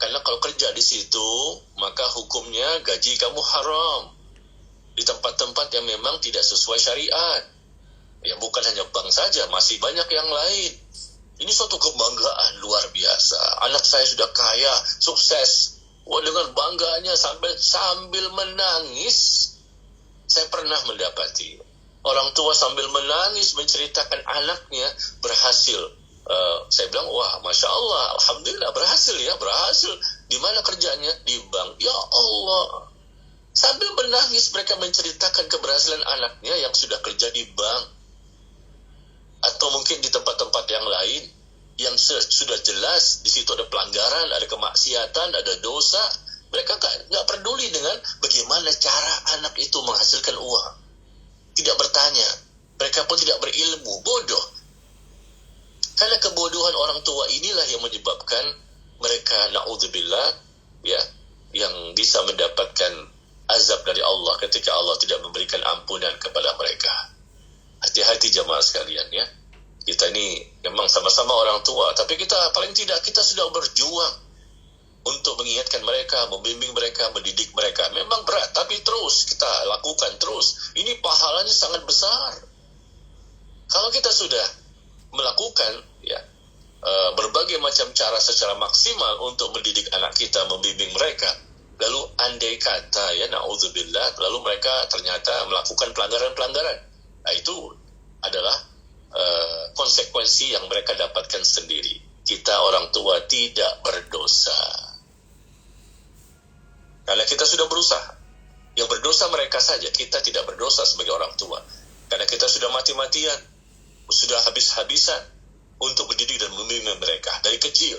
Karena kalau kerja di situ, maka hukumnya gaji kamu haram. Di tempat-tempat yang memang tidak sesuai syariat. Ya bukan hanya bank saja, masih banyak yang lain. Ini suatu kebanggaan luar biasa. Anak saya sudah kaya, sukses. Wah, dengan bangganya sambil menangis. Saya pernah mendapati orang tua sambil menangis menceritakan anaknya berhasil. Saya bilang, wah Masya Allah, Alhamdulillah berhasil ya, berhasil. Di mana kerjanya? Di bank. Ya Allah. Sambil menangis mereka menceritakan keberhasilan anaknya yang sudah kerja di bank. Atau mungkin di tempat-tempat yang lain yang sudah jelas di situ ada pelanggaran, ada kemaksiatan, ada dosa. Mereka nggak peduli dengan bagaimana cara anak itu menghasilkan uang. Tidak bertanya. Mereka pun tidak berilmu, bodoh. Karena kebodohan orang tua inilah yang menyebabkan mereka, na'udzubillah, ya, yang bisa mendapatkan azab dari Allah ketika Allah tidak memberikan ampunan kepada mereka. Hati-hati jamaah sekalian ya. Kita ini memang sama-sama orang tua, tapi paling tidak kita sudah berjuang untuk mengingatkan mereka, membimbing mereka, mendidik mereka. Memang berat, tapi terus kita lakukan terus. Ini pahalanya sangat besar. Kalau kita sudah melakukan ya berbagai macam cara secara maksimal untuk mendidik anak kita, membimbing mereka, lalu andai kata ya na'udzubillah, lalu mereka ternyata melakukan pelanggaran-pelanggaran, nah itu adalah konsekuensi yang mereka dapatkan sendiri. Kita orang tua tidak berdosa karena kita sudah berusaha. Yang berdosa mereka saja, kita tidak berdosa sebagai orang tua. Karena kita sudah mati-matian, sudah habis-habisan untuk mendidik dan membimbing mereka dari kecil.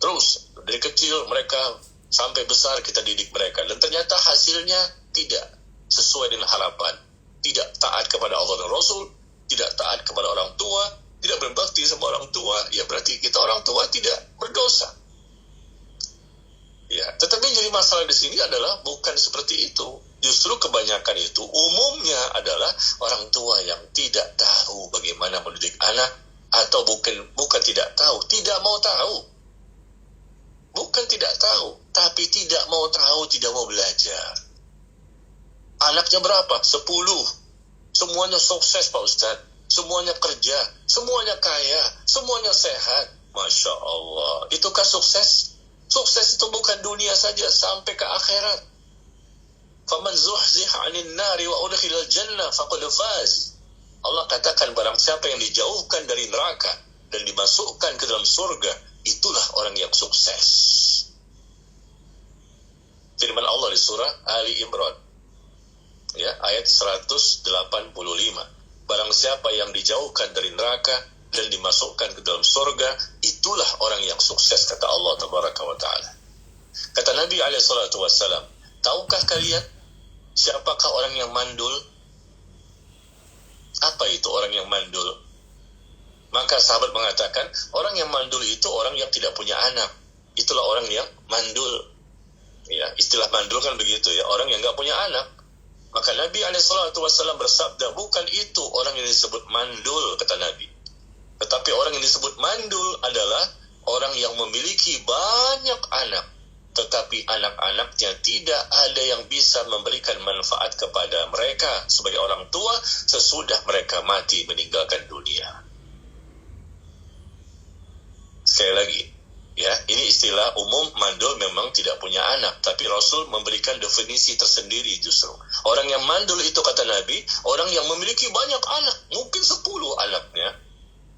Terus dari kecil mereka sampai besar kita didik mereka, dan ternyata hasilnya tidak sesuai dengan harapan. Tidak taat kepada Allah dan Rasul, tidak taat kepada orang tua, tidak berbakti sama orang tua, ya berarti kita orang tua tidak berdosa. Ya, tetapi jadi masalah di sini adalah bukan seperti itu. Justru kebanyakan itu umumnya adalah orang tua yang tidak tahu bagaimana mendidik anak, atau bukan tidak tahu, tidak mau tahu. Bukan tidak tahu, tapi tidak mau tahu, tidak mau belajar. Anaknya berapa? 10. Semuanya sukses Pak Ustadz. Semuanya kerja, semuanya kaya, semuanya sehat. Masya Allah. Itukah sukses? Sukses itu bukan dunia saja, sampai ke akhirat. Faman zuhziha 'anil nari wa udkhilal jannah faqad faz. Allah katakan barang siapa yang dijauhkan dari neraka dan dimasukkan ke dalam surga, itulah orang yang sukses. Firman Allah di surah Ali Imran, ya, ayat 185. Barang siapa yang dijauhkan dari neraka dan dimasukkan ke dalam surga, itulah orang yang sukses, kata Allah tabaraka wa ta'ala. Kata Nabi SAW, tahukah kalian siapakah orang yang mandul? Apa itu orang yang mandul? Maka sahabat mengatakan, orang yang mandul itu orang yang tidak punya anak. Itulah orang yang mandul. Ya, istilah mandul kan begitu ya, orang yang nggak punya anak. Maka Nabi SAW bersabda, bukan itu orang yang disebut mandul, kata Nabi. Tetapi orang yang disebut mandul adalah orang yang memiliki banyak anak, tetapi anak-anaknya tidak ada yang bisa memberikan manfaat kepada mereka sebagai orang tua sesudah mereka mati meninggalkan dunia. Sekali lagi, ya, ini istilah umum, mandul memang tidak punya anak, tapi Rasul memberikan definisi tersendiri justru. Orang yang mandul itu, kata Nabi, orang yang memiliki banyak anak, mungkin 10 anaknya,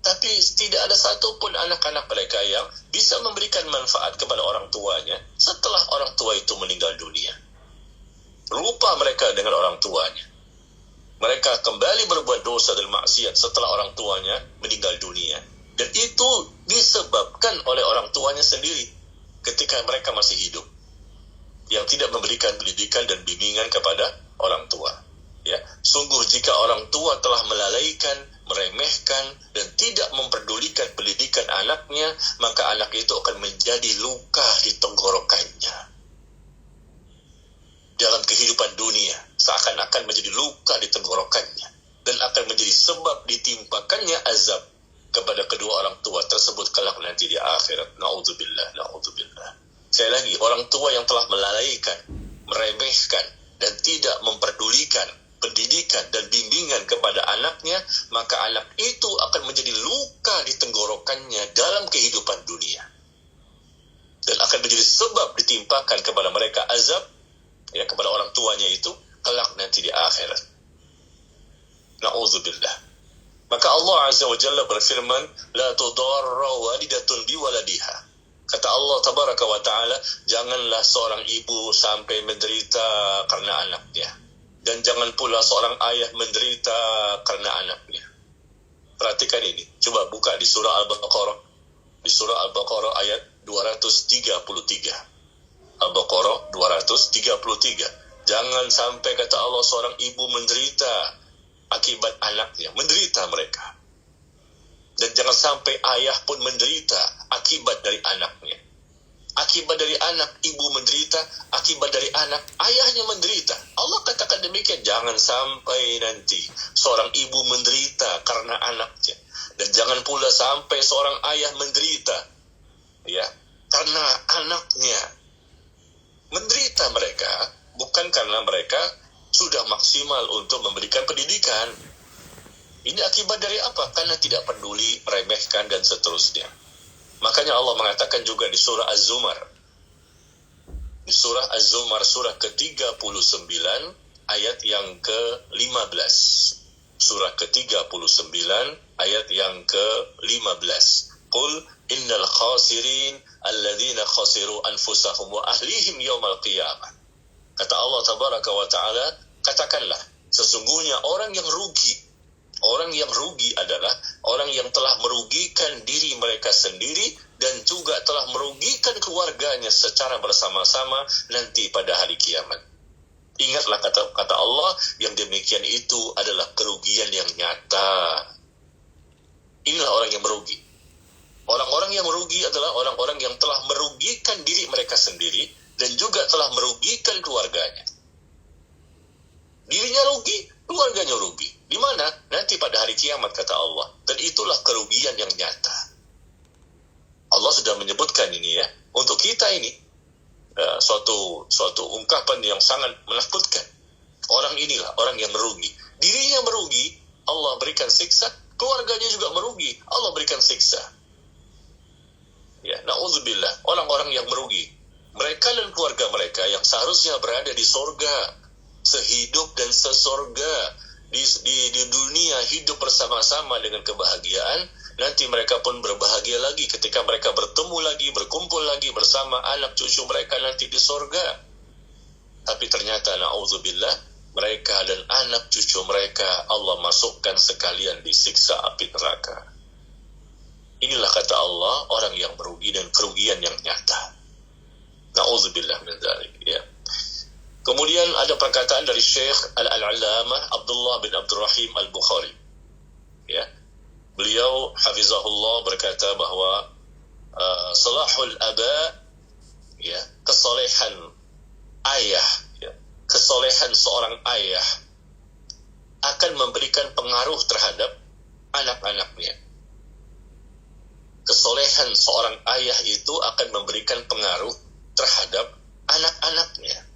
tapi tidak ada satupun anak-anak mereka yang bisa memberikan manfaat kepada orang tuanya setelah orang tua itu meninggal dunia. Lupa mereka dengan orang tuanya. Mereka kembali berbuat dosa dan maksiat setelah orang tuanya meninggal dunia. Dan itu disebabkan oleh orang tuanya sendiri ketika mereka masih hidup, yang tidak memberikan pendidikan dan bimbingan kepada orang tua. Ya, sungguh jika orang tua telah melalaikan, meremehkan, dan tidak memperdulikan pendidikan anaknya, maka anak itu akan menjadi luka di tenggorokannya. Dalam kehidupan dunia, seakan-akan menjadi luka di tenggorokannya, dan akan menjadi sebab ditimpakannya azab kepada kedua orang tua tersebut kelak nanti di akhirat. Na'udzubillah, na'udzubillah. Sekali lagi, orang tua yang telah melalaikan, meremehkan, dan tidak memperdulikan pendidikan dan bimbingan kepada anaknya, maka anak itu akan menjadi luka di tenggorokannya dalam kehidupan dunia, dan akan menjadi sebab ditimpakan kepada mereka azab, ya, kepada orang tuanya itu kelak nanti di akhirat. Na'udzubillah. Maka Allah Azza wa Jalla berfirman, la tudarra walidatun biwaladiha. Kata Allah tabaraka wa ta'ala, janganlah seorang ibu sampai menderita karena anaknya, dan jangan pula seorang ayah menderita karena anaknya. Perhatikan ini. Coba buka di surah Al-Baqarah. Di surah Al-Baqarah ayat 233. Al-Baqarah 233. Jangan sampai, kata Allah, seorang ibu menderita akibat anaknya. Menderita mereka. Dan jangan sampai ayah pun menderita akibat dari anaknya. Akibat dari anak, ibu menderita. Akibat dari anak, ayahnya menderita. Allah katakan demikian. Jangan sampai nanti seorang ibu menderita karena anaknya. Dan jangan pula sampai seorang ayah menderita, ya, karena anaknya. Menderita mereka bukan karena mereka sudah maksimal untuk memberikan pendidikan. Ini akibat dari apa? Karena tidak peduli, meremehkan, dan seterusnya. Makanya Allah mengatakan juga di surah Az-Zumar. Di surah Az-Zumar, surah ke-39, ayat yang ke-15. Surah ke-39, ayat yang ke-15. Qul innal khasirin alladzina khasiru anfusahum wa ahlihim yawmal qiyamah. Kata Allah Tabaraka wa Ta'ala, katakanlah, sesungguhnya orang yang rugi adalah orang yang telah merugikan diri mereka sendiri dan juga telah merugikan keluarganya secara bersama-sama nanti pada hari kiamat. Ingatlah kata Allah, yang demikian itu adalah kerugian yang nyata. Inilah orang yang merugi. Orang-orang yang merugi adalah orang-orang yang telah merugikan diri mereka sendiri dan juga telah merugikan keluarganya. Dirinya rugi, keluarganya rugi. Di mana? Nanti pada hari kiamat, kata Allah. Dan itulah kerugian yang nyata. Allah sudah menyebutkan ini ya. Untuk kita ini, suatu ungkapan yang sangat menakutkan. Orang inilah orang yang merugi. Dirinya merugi, Allah berikan siksa. Keluarganya juga merugi, Allah berikan siksa. Ya, na'udzubillah, orang-orang yang merugi. Mereka dan keluarga mereka yang seharusnya berada di sorga, sehidup dan sesorga, di dunia hidup bersama-sama dengan kebahagiaan, nanti mereka pun berbahagia lagi ketika mereka bertemu lagi, berkumpul lagi bersama anak cucu mereka nanti di sorga. Tapi ternyata na'udzubillah, mereka dan anak cucu mereka Allah masukkan sekalian di siksa api neraka. Inilah kata Allah, orang yang merugi dan kerugian yang nyata. Na'udzubillah min dzalik, ya. Kemudian ada perkataan dari Syekh Al-Allamah Abdullah bin Abdurrahim Al-Bukhari. Ya. Beliau hafizahullah berkata bahwa salahul aba, ya, kesolehan ayah, ya, kesolehan seorang ayah akan memberikan pengaruh terhadap anak-anaknya. Kesolehan seorang ayah itu akan memberikan pengaruh terhadap anak-anaknya.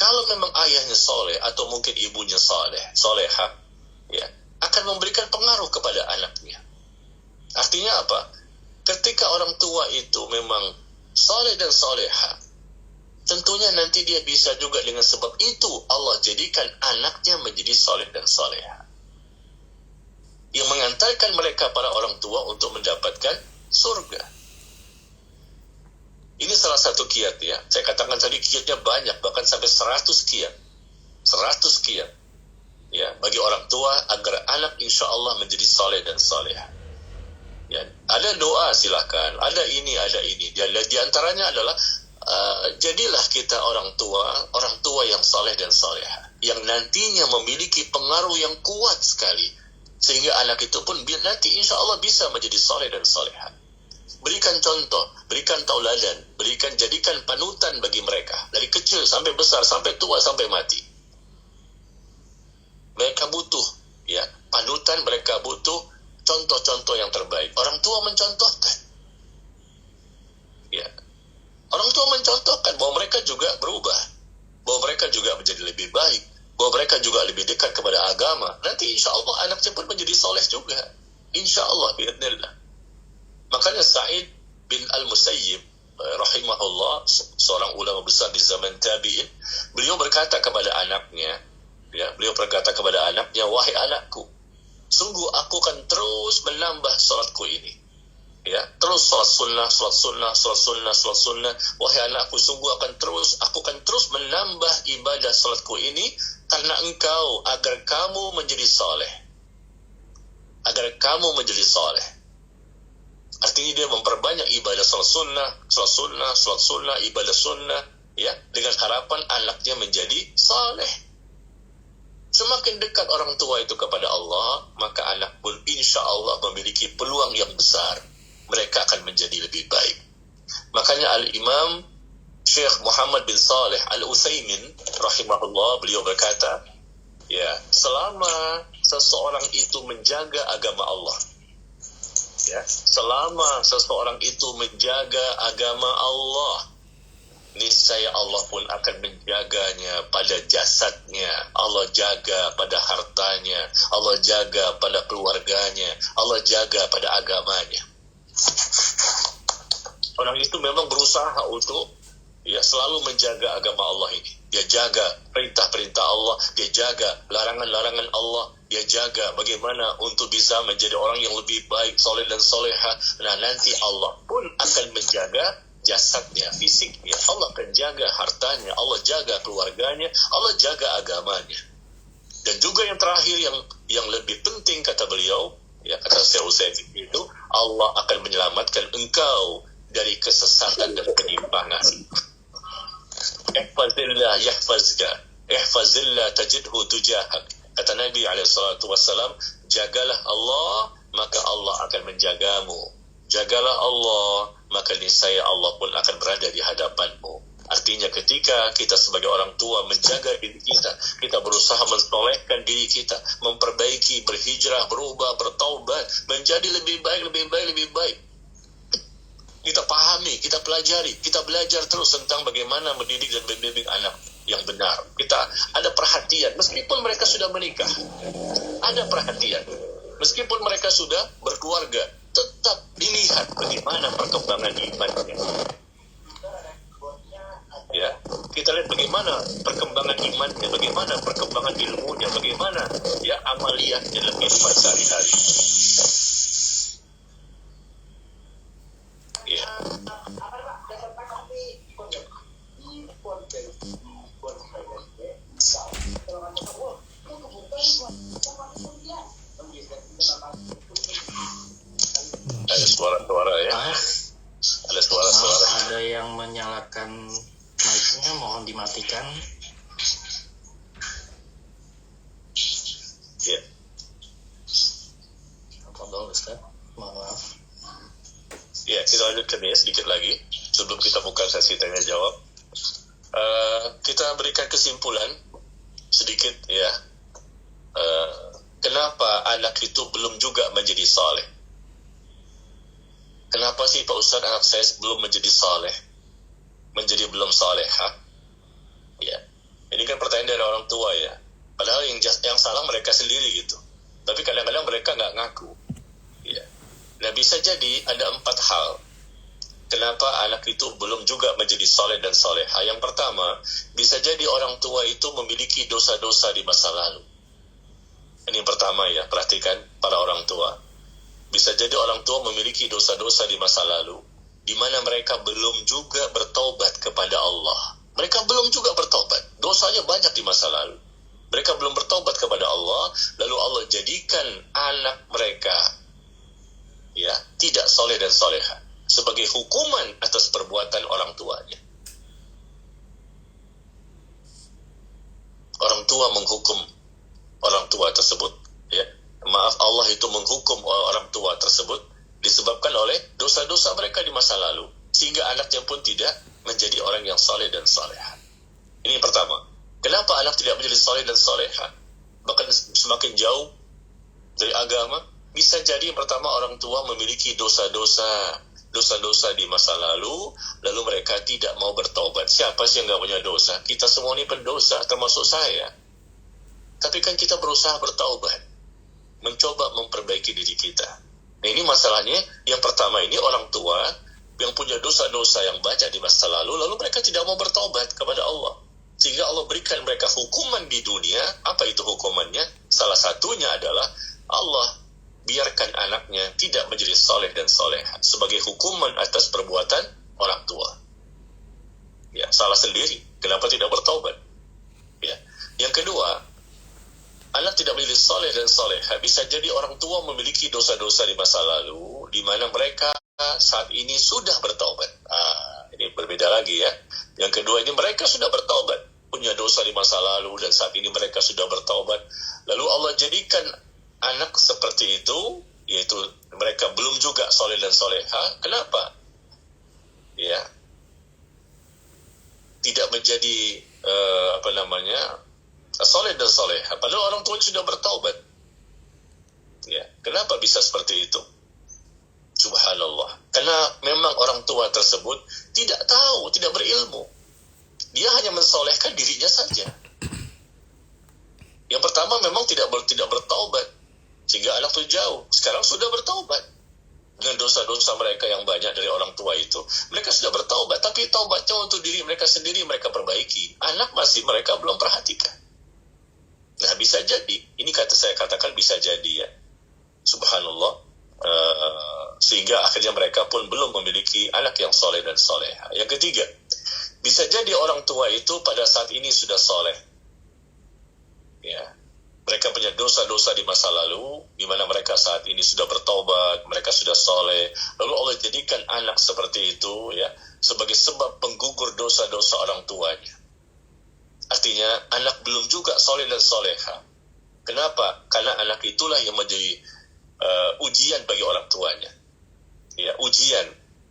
Kalau memang ayahnya soleh atau mungkin ibunya soleha, ya, akan memberikan pengaruh kepada anaknya. Artinya apa? Ketika orang tua itu memang soleh dan soleha, tentunya nanti dia bisa juga dengan sebab itu Allah jadikan anaknya menjadi soleh dan soleha, yang mengantarkan mereka para orang tua untuk mendapatkan surga. Ini salah satu kiat ya. Saya katakan tadi kiatnya banyak, bahkan sampai 100 kiat. 100 kiat. Ya, bagi orang tua agar anak insya Allah menjadi saleh dan salehah. Ya, ada doa silakan, ada ini. Di antaranya adalah jadilah kita orang tua yang saleh dan salehah, yang nantinya memiliki pengaruh yang kuat sekali, sehingga anak itu pun nanti insya Allah bisa menjadi saleh dan salehah. Berikan contoh, berikan tauladan, jadikan panutan bagi mereka dari kecil sampai besar, sampai tua, sampai mati. Mereka butuh ya panutan, mereka butuh contoh-contoh yang terbaik. Orang tua mencontohkan. Ya. Orang tua mencontohkan bahwa mereka juga berubah, bahwa mereka juga menjadi lebih baik, bahwa mereka juga lebih dekat kepada agama. Nanti insya Allah anaknya pun menjadi soleh juga. Insya Allah, bi'idnillah. Makanya Sa'id bin Al-Musayyib rahimahullah, seorang ulama besar di zaman tabi'in, beliau berkata kepada anaknya, wahai anakku, sungguh aku akan terus menambah salatku ini. Ya, terus salat sunnah. Wahai anakku, sungguh aku akan terus menambah ibadah salatku ini karena engkau, agar kamu menjadi saleh. Artinya dia memperbanyak ibadah salat sunnah, ibadah sunnah, ya, dengan harapan anaknya menjadi saleh. Semakin dekat orang tua itu kepada Allah, maka anak pun insya Allah memiliki peluang yang besar. Mereka akan menjadi lebih baik. Makanya Al-Imam Syekh Muhammad bin Saleh Al-Utsaimin rahimahullah, beliau berkata, ya, selama seseorang itu menjaga agama Allah, ya, selama seseorang itu menjaga agama Allah, niscaya Allah pun akan menjaganya pada jasadnya, Allah jaga pada hartanya, Allah jaga pada keluarganya, Allah jaga pada agamanya. Orang itu memang berusaha untuk ya selalu menjaga agama Allah ini. Dia jaga perintah-perintah Allah, dia jaga larangan-larangan Allah, dia jaga bagaimana untuk bisa menjadi orang yang lebih baik, soleh dan soleha. Nah, nanti Allah pun akan menjaga jasadnya, fisiknya, Allah akan jaga hartanya, Allah jaga keluarganya, Allah jaga agamanya. Dan juga yang terakhir yang lebih penting kata beliau, ya kata Syekh Utsaimin itu, Allah akan menyelamatkan engkau dari kesesatan dan penyimpangan. Ihfazillah yahfazka, ihfazillah tajidhu tujahak. Kata Nabi SAW, jagalah Allah, maka Allah akan menjagamu. Jagalah Allah, maka niscaya Allah pun akan berada di hadapanmu. Artinya ketika kita sebagai orang tua menjaga diri kita, kita berusaha mensolehkan diri kita, memperbaiki, berhijrah, berubah, bertaubat, menjadi lebih baik. Kita pahami, kita pelajari, kita belajar terus tentang bagaimana mendidik dan membimbing anak yang benar. Kita ada perhatian, meskipun mereka sudah menikah, ada perhatian. Meskipun mereka sudah berkeluarga, tetap dilihat bagaimana perkembangan imannya. Ya, kita lihat bagaimana perkembangan imannya, bagaimana perkembangan ilmunya, bagaimana ya amaliyahnya dalam kehidupan sehari-hari. Ya. Ada suara-suara ya. Ada suara-suara. Ada yang menyalakan mic-nya, mohon dimatikan. Ya. Fadhol Ustaz, maaf. Ya, kita lanjutkan ya sedikit lagi sebelum kita buka sesi tanya jawab. Kita berikan kesimpulan sedikit ya. Kenapa anak itu belum juga menjadi saleh? Kenapa sih Pak Ustaz anak saya belum menjadi saleh? Menjadi belum saleha? Ya, ini kan pertanyaan dari orang tua ya. Padahal yang salah mereka sendiri gitu. Tapi kadang-kadang mereka nggak ngaku. Ya. Nah, bisa jadi ada 4 hal kenapa anak itu belum juga menjadi saleh dan saleha. Yang pertama, bisa jadi orang tua itu memiliki dosa-dosa di masa lalu. Ini yang pertama ya, perhatikan para orang tua. Bisa jadi orang tua memiliki dosa-dosa di masa lalu, di mana mereka belum juga bertaubat kepada Allah. Mereka belum juga bertaubat. Dosanya banyak di masa lalu. Mereka belum bertaubat kepada Allah, lalu Allah jadikan anak mereka ya tidak soleh dan soleha sebagai hukuman atas perbuatan orang tuanya. Orang tua menghukum orang tua tersebut ya. Maaf, Allah itu menghukum orang tua tersebut disebabkan oleh dosa-dosa mereka di masa lalu, sehingga anaknya pun tidak menjadi orang yang soleh dan soleha. Ini yang pertama. Kenapa anak tidak menjadi soleh dan soleha, bahkan semakin jauh dari agama? Bisa jadi yang pertama, orang tua memiliki dosa-dosa di masa lalu mereka tidak mau bertobat. Siapa sih yang nggak punya dosa? Kita semua ini pendosa, termasuk saya. Tapi kan kita berusaha bertaubat, mencoba memperbaiki diri kita. Nah, ini masalahnya. Yang pertama ini orang tua yang punya dosa-dosa yang banyak di masa lalu mereka tidak mau bertobat kepada Allah, sehingga Allah berikan mereka hukuman di dunia. Apa itu hukumannya? Salah satunya adalah Allah biarkan anaknya tidak menjadi soleh dan soleha sebagai hukuman atas perbuatan orang tua. Ya, salah sendiri. Kenapa tidak bertobat? Ya. Yang kedua, anak tidak menjadi soleh dan soleha bisa jadi orang tua memiliki dosa-dosa di masa lalu, di mana mereka saat ini sudah bertaubat. Ini berbeda lagi ya. Yang kedua ini mereka sudah bertaubat, punya dosa di masa lalu, dan saat ini mereka sudah bertaubat. Lalu Allah jadikan anak seperti itu, yaitu mereka belum juga soleh dan soleha. Kenapa? Ya, tidak menjadi soleh dan soleha, padahal orang tuanya sudah bertaubat. Ya, kenapa bisa seperti itu? Subhanallah. Karena memang orang tua tersebut tidak tahu, tidak berilmu. Dia hanya mensolehkan dirinya saja. Yang pertama memang tidak bertaubat, sehingga anak itu jauh. Sekarang sudah bertaubat dengan dosa-dosa mereka yang banyak dari orang tua itu. Mereka sudah bertaubat, tapi taubatnya untuk diri mereka sendiri, mereka perbaiki. Anak masih mereka belum perhatikan. Nah, bisa jadi, ini saya katakan bisa jadi ya. Subhanallah. sehingga akhirnya mereka pun belum memiliki anak yang soleh dan soleha. Yang ketiga, bisa jadi orang tua itu pada saat ini sudah soleh, ya, mereka punya dosa-dosa di masa lalu, di mana mereka saat ini sudah bertobat, mereka sudah soleh, lalu Allah jadikan anak seperti itu, ya, sebagai sebab penggugur dosa-dosa orang tuanya. Artinya anak belum juga soleh dan soleha. Kenapa? Karena anak itulah yang menjadi ujian bagi orang tuanya. Ya, ujian.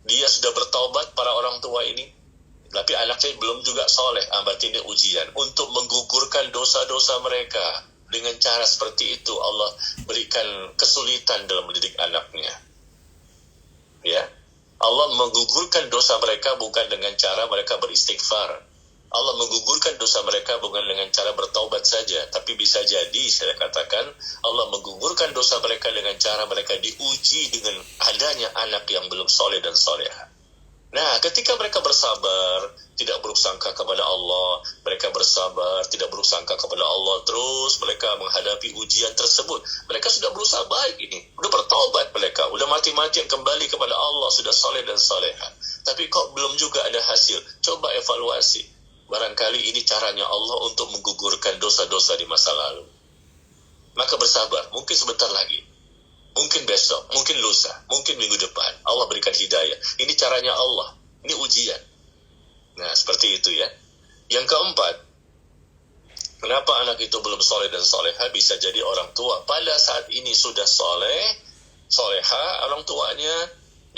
Dia sudah bertobat para orang tua ini, tapi anaknya belum juga soleh. Berarti ini ujian untuk menggugurkan dosa-dosa mereka. Dengan cara seperti itu Allah berikan kesulitan dalam mendidik anaknya. Ya, Allah menggugurkan dosa mereka bukan dengan cara mereka beristighfar. Allah menggugurkan dosa mereka bukan dengan cara bertaubat saja, tapi bisa jadi saya katakan Allah menggugurkan dosa mereka dengan cara mereka diuji dengan adanya anak yang belum soleh dan soleha. Nah, ketika mereka bersabar, tidak buruk sangka kepada Allah, mereka bersabar, tidak buruk sangka kepada Allah, terus mereka menghadapi ujian tersebut. Mereka sudah berusaha baik ini, sudah bertaubat mereka, sudah mati-matian kembali kepada Allah, sudah soleh dan soleha. Tapi kok belum juga ada hasil? Coba evaluasi. Barangkali ini caranya Allah untuk menggugurkan dosa-dosa di masa lalu. Maka bersabar, mungkin sebentar lagi, mungkin besok, mungkin lusa, mungkin minggu depan Allah berikan hidayah. Ini caranya Allah, ini ujian. Nah, seperti itu ya. Yang keempat, kenapa anak itu belum soleh dan soleha? Bisa jadi orang tua pada saat ini sudah soleh, soleha orang tuanya,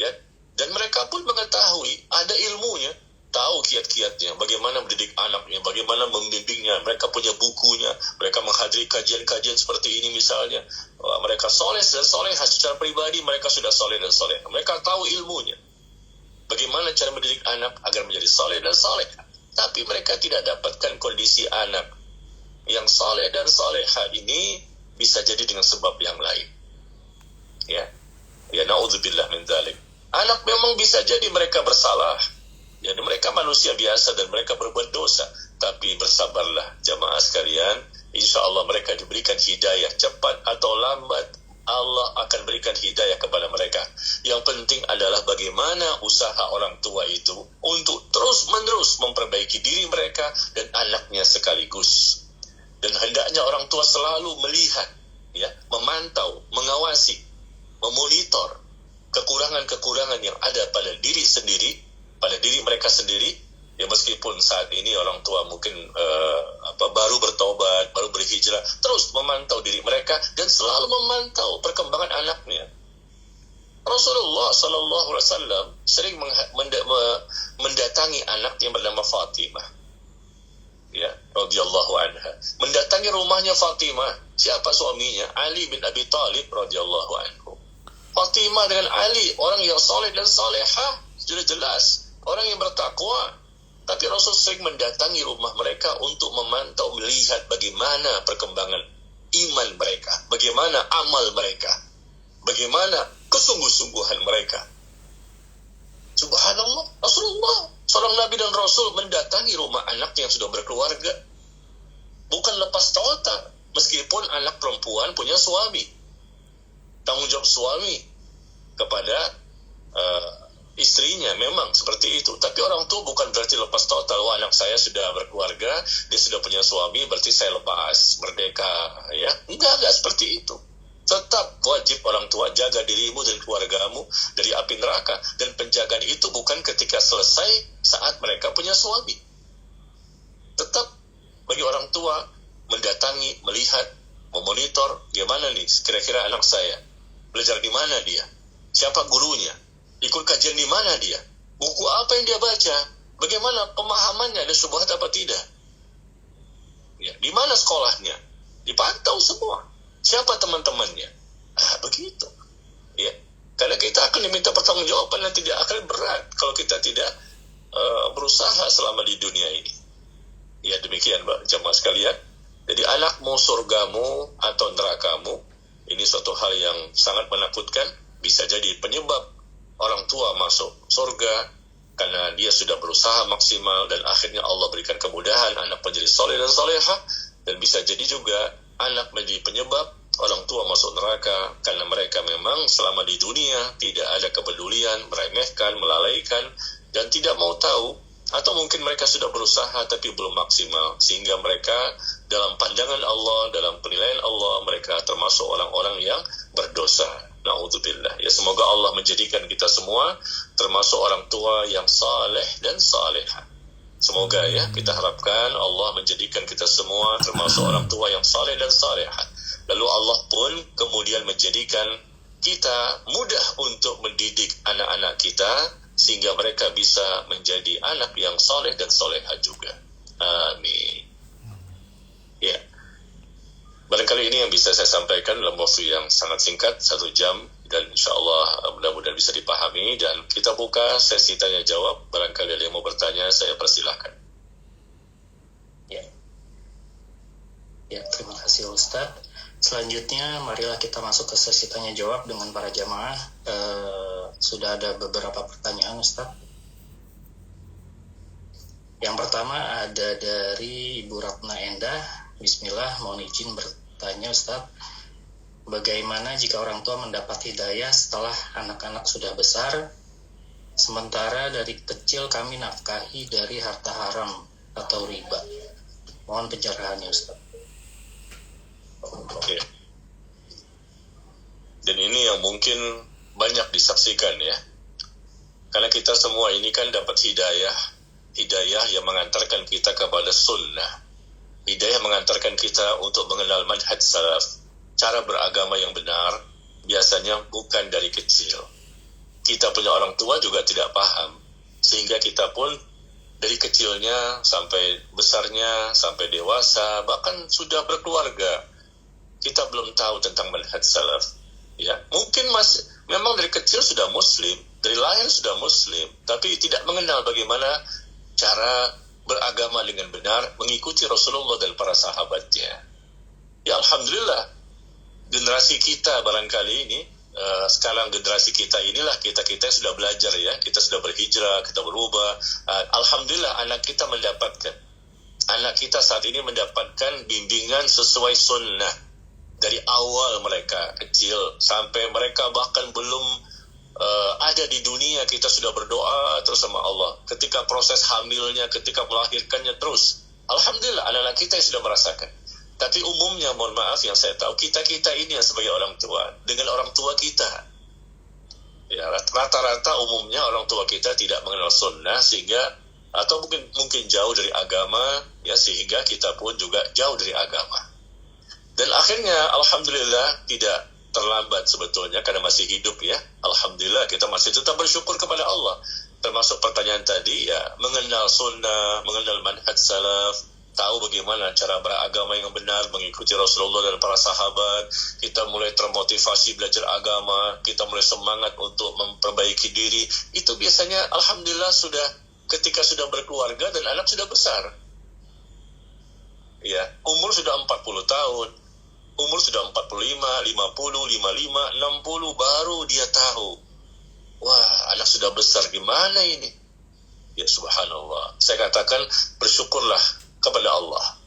ya, dan mereka pun mengetahui, ada ilmunya, tahu kiat-kiatnya, bagaimana mendidik anaknya, bagaimana membimbingnya. Mereka punya bukunya, mereka menghadiri kajian-kajian seperti ini misalnya. Mereka soleh dan soleha secara pribadi, mereka sudah soleh dan soleha. Mereka tahu ilmunya, bagaimana cara mendidik anak agar menjadi soleh dan soleha. Tapi mereka tidak dapatkan kondisi anak yang soleh dan soleha ini, bisa jadi dengan sebab yang lain. Ya, na'udzubillah min dzalik. Anak memang bisa jadi mereka bersalah. Ya, mereka manusia biasa dan mereka berbuat dosa. Tapi bersabarlah jamaah sekalian. Insya Allah mereka diberikan hidayah. Cepat atau lambat Allah akan berikan hidayah kepada mereka. Yang penting adalah bagaimana usaha orang tua itu untuk terus-menerus memperbaiki diri mereka dan anaknya sekaligus. Dan hendaknya orang tua selalu melihat, ya, memantau, mengawasi, memonitor kekurangan-kekurangan yang ada pada diri sendiri, pada diri mereka sendiri. Ya, meskipun saat ini orang tua mungkin baru bertobat, baru berhijrah, terus memantau diri mereka dan selalu memantau perkembangan anaknya. Rasulullah SAW sering mendatangi anak yang bernama Fatimah, ya, radhiyallahu anha. Mendatangi rumahnya Fatimah. Siapa suaminya? Ali bin Abi Thalib radhiyallahu anhu. Fatimah dengan Ali, orang yang soleh dan soleha, sudah jelas orang yang bertakwa. Tapi Rasul sering mendatangi rumah mereka untuk memantau, melihat bagaimana perkembangan iman mereka, bagaimana amal mereka, bagaimana kesungguh-sungguhan mereka. Subhanallah, Rasulullah, seorang Nabi dan Rasul mendatangi rumah anak yang sudah berkeluarga. Bukan lepas total, meskipun anak perempuan punya suami. Tanggung jawab suami kepada istrinya memang seperti itu. Tapi orang tua bukan berarti lepas total. Wah, anak saya sudah berkeluarga, dia sudah punya suami, berarti saya lepas, merdeka, ya. Enggak seperti itu. Tetap wajib orang tua jaga dirimu dan keluargamu dari api neraka. Dan penjagaan itu bukan ketika selesai saat mereka punya suami. Tetap bagi orang tua mendatangi, melihat, memonitor, gimana nih kira-kira anak saya, belajar di mana dia, siapa gurunya, ikut kajian di mana dia, buku apa yang dia baca, bagaimana pemahamannya, ada syubhat apa tidak, ya, di mana sekolahnya, dipantau semua, siapa teman-temannya. Begitu, ya, karena kita akan diminta pertanggungjawaban dan tidak akan berat kalau kita tidak berusaha selama di dunia ini. Ya, demikian jamaah sekalian. Jadi anakmu surgamu atau nerakamu, ini suatu hal yang sangat menakutkan. Bisa jadi penyebab orang tua masuk surga karena dia sudah berusaha maksimal dan akhirnya Allah berikan kemudahan, anak menjadi soleh dan soleha. Dan bisa jadi juga anak menjadi penyebab orang tua masuk neraka karena mereka memang selama di dunia tidak ada kepedulian, meremehkan, melalaikan, dan tidak mau tahu, atau mungkin mereka sudah berusaha tapi belum maksimal, sehingga mereka dalam pandangan Allah, dalam penilaian Allah, mereka termasuk orang-orang yang berdosa. Na'udzubillah. Ya, semoga Allah menjadikan kita semua termasuk orang tua yang saleh dan salehah. Semoga ya, kita harapkan Allah menjadikan kita semua termasuk orang tua yang saleh dan salehah. Lalu Allah pun kemudian menjadikan kita mudah untuk mendidik anak-anak kita sehingga mereka bisa menjadi anak yang saleh dan salehah juga. Amin. Ya. Barangkali ini yang bisa saya sampaikan dalam waktu yang sangat singkat, 1 jam, dan insyaAllah mudah-mudahan bisa dipahami, dan kita buka sesi tanya-jawab. Barangkali ada yang mau bertanya, saya persilahkan. Ya, terima kasih Ustaz. Selanjutnya, marilah kita masuk ke sesi tanya-jawab dengan para jamaah. Sudah ada beberapa pertanyaan Ustaz. Yang pertama ada dari Ibu Ratna Endah. Bismillah, mohon izin bertanya Ustaz, bagaimana jika orang tua mendapat hidayah setelah anak-anak sudah besar, sementara dari kecil kami nafkahi dari harta haram atau riba? Mohon pencerahannya Ustaz. Oke. Dan ini yang mungkin banyak disaksikan ya, karena kita semua ini kan dapat hidayah yang mengantarkan kita kepada sunnah. Hidayah mengantarkan kita untuk mengenal manhaj salaf, cara beragama yang benar, biasanya bukan dari kecil. Kita punya orang tua juga tidak paham, sehingga kita pun dari kecilnya sampai besarnya, sampai dewasa, bahkan sudah berkeluarga, kita belum tahu tentang manhaj salaf. Ya, mungkin memang dari kecil sudah muslim, dari lahir sudah muslim, tapi tidak mengenal bagaimana cara beragama dengan benar, mengikuti Rasulullah dan para sahabatnya. Ya, alhamdulillah, generasi kita barangkali ini, sekarang generasi kita inilah, kita sudah belajar ya, kita sudah berhijrah, kita berubah. Alhamdulillah, anak kita saat ini mendapatkan bimbingan sesuai sunnah dari awal mereka kecil sampai mereka bahkan belum ada di dunia, kita sudah berdoa terus sama Allah. Ketika proses hamilnya, ketika melahirkannya terus, alhamdulillah anak-anak kita yang sudah merasakan. Tapi umumnya, mohon maaf yang saya tahu, kita ini yang sebagai orang tua, dengan orang tua kita, ya rata-rata umumnya orang tua kita tidak mengenal sunnah, sehingga atau mungkin jauh dari agama, ya sehingga kita pun juga jauh dari agama. Dan akhirnya alhamdulillah tidak terlambat sebetulnya karena masih hidup ya. Alhamdulillah kita masih tetap bersyukur kepada Allah. Termasuk pertanyaan tadi ya, mengenal sunnah, mengenal manhaj salaf, tahu bagaimana cara beragama yang benar, mengikuti Rasulullah dan para sahabat. Kita mulai termotivasi belajar agama, kita mulai semangat untuk memperbaiki diri. Itu biasanya alhamdulillah ketika sudah berkeluarga dan anak sudah besar. Ya, umur sudah 40 tahun. Umur sudah 45, 50, 55, 60, baru dia tahu. Wah, anak sudah besar, gimana ini? Ya subhanallah. Saya katakan bersyukurlah kepada Allah.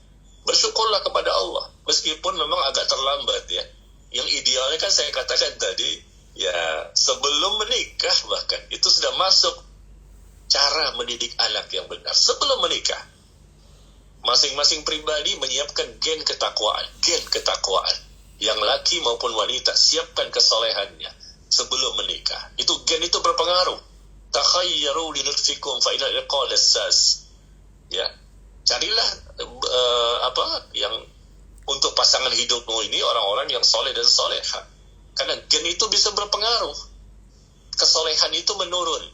Bersyukurlah kepada Allah. Meskipun memang agak terlambat ya. Yang idealnya kan saya katakan tadi, ya sebelum menikah bahkan. Itu sudah masuk cara mendidik anak yang benar. Sebelum menikah. Masing-masing pribadi menyiapkan gen ketakwaan. Yang laki maupun wanita, siapkan kesolehannya sebelum menikah. Gen itu berpengaruh. Takhayyaru linutfikum fa ila iqal as-sas. Ya. Carilah yang untuk pasangan hidupmu ini orang-orang yang soleh dan soleha. Karena gen itu bisa berpengaruh. Kesolehan itu menurun.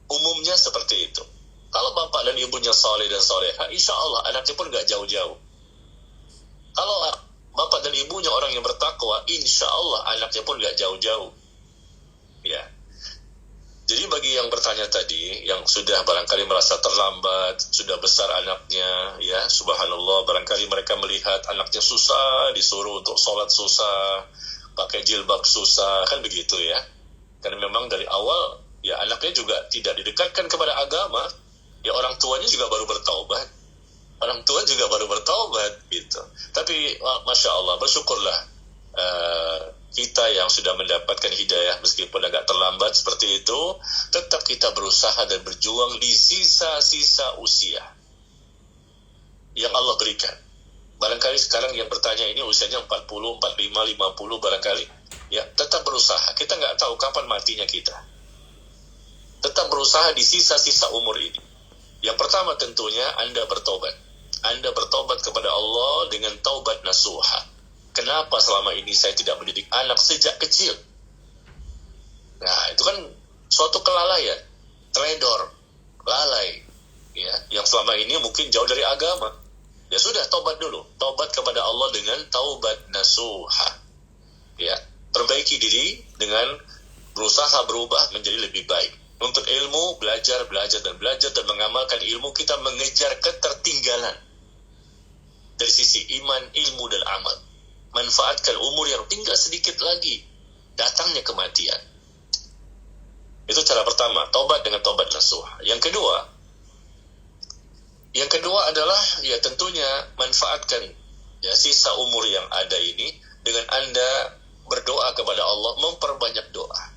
Umumnya seperti itu. Kalau bapak dan ibunya soleh dan soleha, insya Allah anaknya pun gak jauh-jauh. Kalau bapak dan ibunya orang yang bertakwa, insya Allah anaknya pun gak jauh-jauh. Ya. Jadi bagi yang bertanya tadi, yang sudah barangkali merasa terlambat, sudah besar anaknya, ya subhanallah, barangkali mereka melihat anaknya susah, disuruh untuk sholat susah, pakai jilbab susah, kan begitu ya. Karena memang dari awal, ya anaknya juga tidak didekatkan kepada agama. Ya orang tuanya juga baru bertaubat. Gitu. Tapi Masya Allah, bersyukurlah. kita yang sudah mendapatkan hidayah meskipun agak terlambat seperti itu, tetap kita berusaha dan berjuang di sisa-sisa usia yang Allah berikan. Barangkali sekarang yang bertanya ini usianya 40, 45, 50 barangkali. Ya, tetap berusaha. Kita nggak tahu kapan matinya kita. Tetap berusaha di sisa-sisa umur ini. Yang pertama tentunya Anda bertobat. Anda bertobat kepada Allah dengan taubat nasuha. Kenapa selama ini saya tidak mendidik anak sejak kecil? Nah, itu kan suatu kelalaian, teledor, lalai, ya, yang selama ini mungkin jauh dari agama. Ya sudah, tobat dulu. Tobat kepada Allah dengan taubat nasuha. Ya, perbaiki diri dengan berusaha berubah menjadi lebih baik. Untuk ilmu, belajar dan mengamalkan ilmu, kita mengejar ketertinggalan dari sisi iman, ilmu, dan amal. Manfaatkan umur yang tinggal sedikit lagi datangnya kematian. Itu cara pertama, tobat dengan tobat nasuh. Yang kedua adalah ya tentunya manfaatkan ya sisa umur yang ada ini dengan Anda berdoa kepada Allah, memperbanyak doa.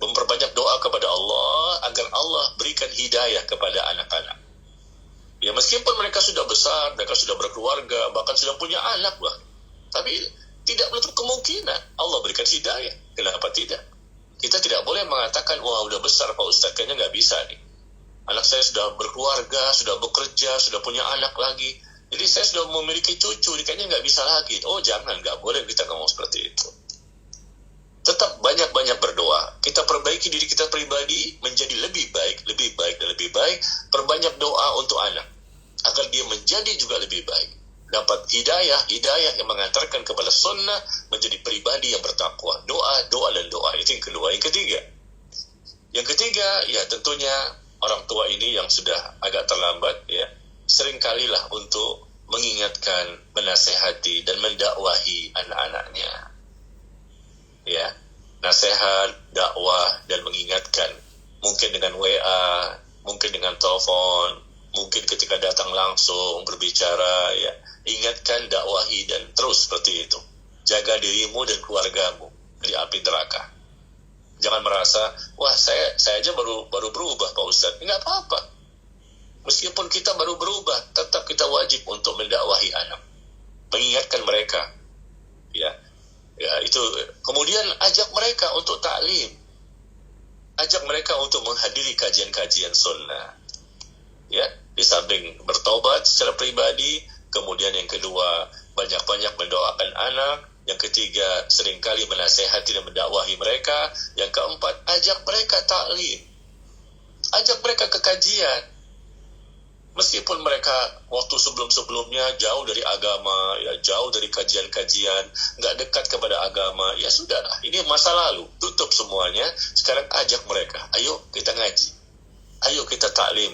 Memperbanyak doa kepada Allah agar Allah berikan hidayah kepada anak-anak. Ya meskipun mereka sudah besar, mereka sudah berkeluarga, bahkan sudah punya anak lah. Tapi tidak menutup kemungkinan Allah berikan hidayah. Kenapa tidak? Kita tidak boleh mengatakan, wah udah besar Pak Ustaz, kayaknya nggak bisa nih. Anak saya sudah berkeluarga, sudah bekerja, sudah punya anak lagi. Jadi saya sudah memiliki cucu, kayaknya nggak bisa lagi. Oh jangan, nggak boleh kita ngomong seperti itu. Tetap banyak-banyak berdoa. Kita perbaiki diri kita pribadi menjadi lebih baik. Perbanyak doa untuk anak agar dia menjadi juga lebih baik. Dapat hidayah yang mengantarkan kepada sunnah, menjadi pribadi yang bertakwa. Doa. Itu yang kedua. Yang ketiga, ya tentunya orang tua ini yang sudah agak terlambat, ya seringkalilah untuk mengingatkan, menasehati dan mendakwahi anak-anaknya. Ya, nasihat, dakwah dan mengingatkan, mungkin dengan WA, mungkin dengan telepon, mungkin ketika datang langsung berbicara, ya ingatkan, dakwahi dan terus seperti itu. Jaga dirimu dan keluargamu dari api neraka. Jangan merasa, wah saya aja baru berubah Pak Ustaz. Enggak apa-apa. Meskipun kita baru berubah, tetap kita wajib untuk mendakwahi anak, mengingatkan mereka. Ya itu. Kemudian ajak mereka untuk taklim, ajak mereka untuk menghadiri kajian-kajian sunnah. Ya, di samping bertobat secara pribadi, kemudian yang kedua banyak-banyak mendoakan anak, yang ketiga seringkali menasehati dan mendakwahi mereka, yang keempat ajak mereka taklim, ajak mereka ke kajian. Meskipun mereka waktu sebelum-sebelumnya jauh dari agama, ya jauh dari kajian-kajian, nggak dekat kepada agama, ya sudahlah, ini masa lalu, tutup semuanya. Sekarang ajak mereka, ayo kita ngaji, ayo kita taklim,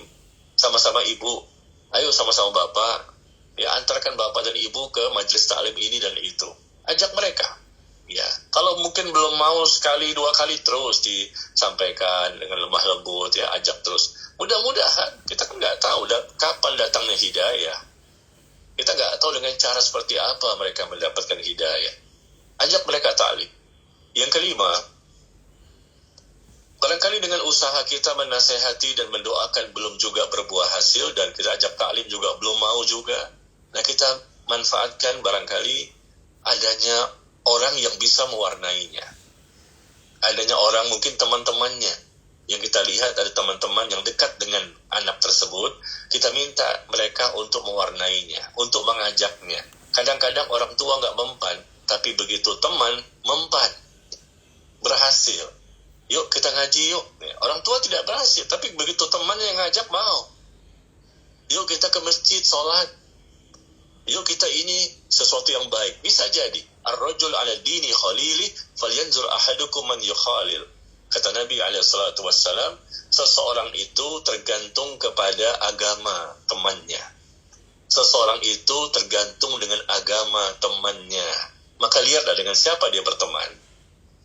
sama-sama ibu, ayo sama-sama bapak, ya antarkan bapak dan ibu ke majelis taklim ini dan itu. Ajak mereka. Ya, kalau mungkin belum mau sekali dua kali, terus disampaikan dengan lemah lembut, ya ajak terus. Mudah-mudahan, kita kan nggak tahu kapan datangnya hidayah. Kita nggak tahu dengan cara seperti apa mereka mendapatkan hidayah. Ajak mereka taklim. Yang kelima, barangkali dengan usaha kita menasehati dan mendoakan belum juga berbuah hasil, dan kita ajak taklim juga belum mau juga. Nah, kita manfaatkan barangkali adanya orang yang bisa mewarnainya. Adanya orang, mungkin teman-temannya. Yang kita lihat ada teman-teman yang dekat dengan anak tersebut, kita minta mereka untuk mewarnainya, untuk mengajaknya. Kadang-kadang orang tua nggak mempan, tapi begitu teman mempan, berhasil. Yuk kita ngaji yuk. Orang tua tidak berhasil, tapi begitu temannya yang ngajak mau. Yuk kita ke masjid sholat. Yuk kita ini sesuatu yang baik. Bisa jadi. Ar-rajul ala dini khalili falyanzur ahadukum man yukhalil. Kata Nabi SAW, seseorang itu tergantung kepada agama temannya. Seseorang itu tergantung dengan agama temannya. Maka lihatlah dengan siapa dia berteman.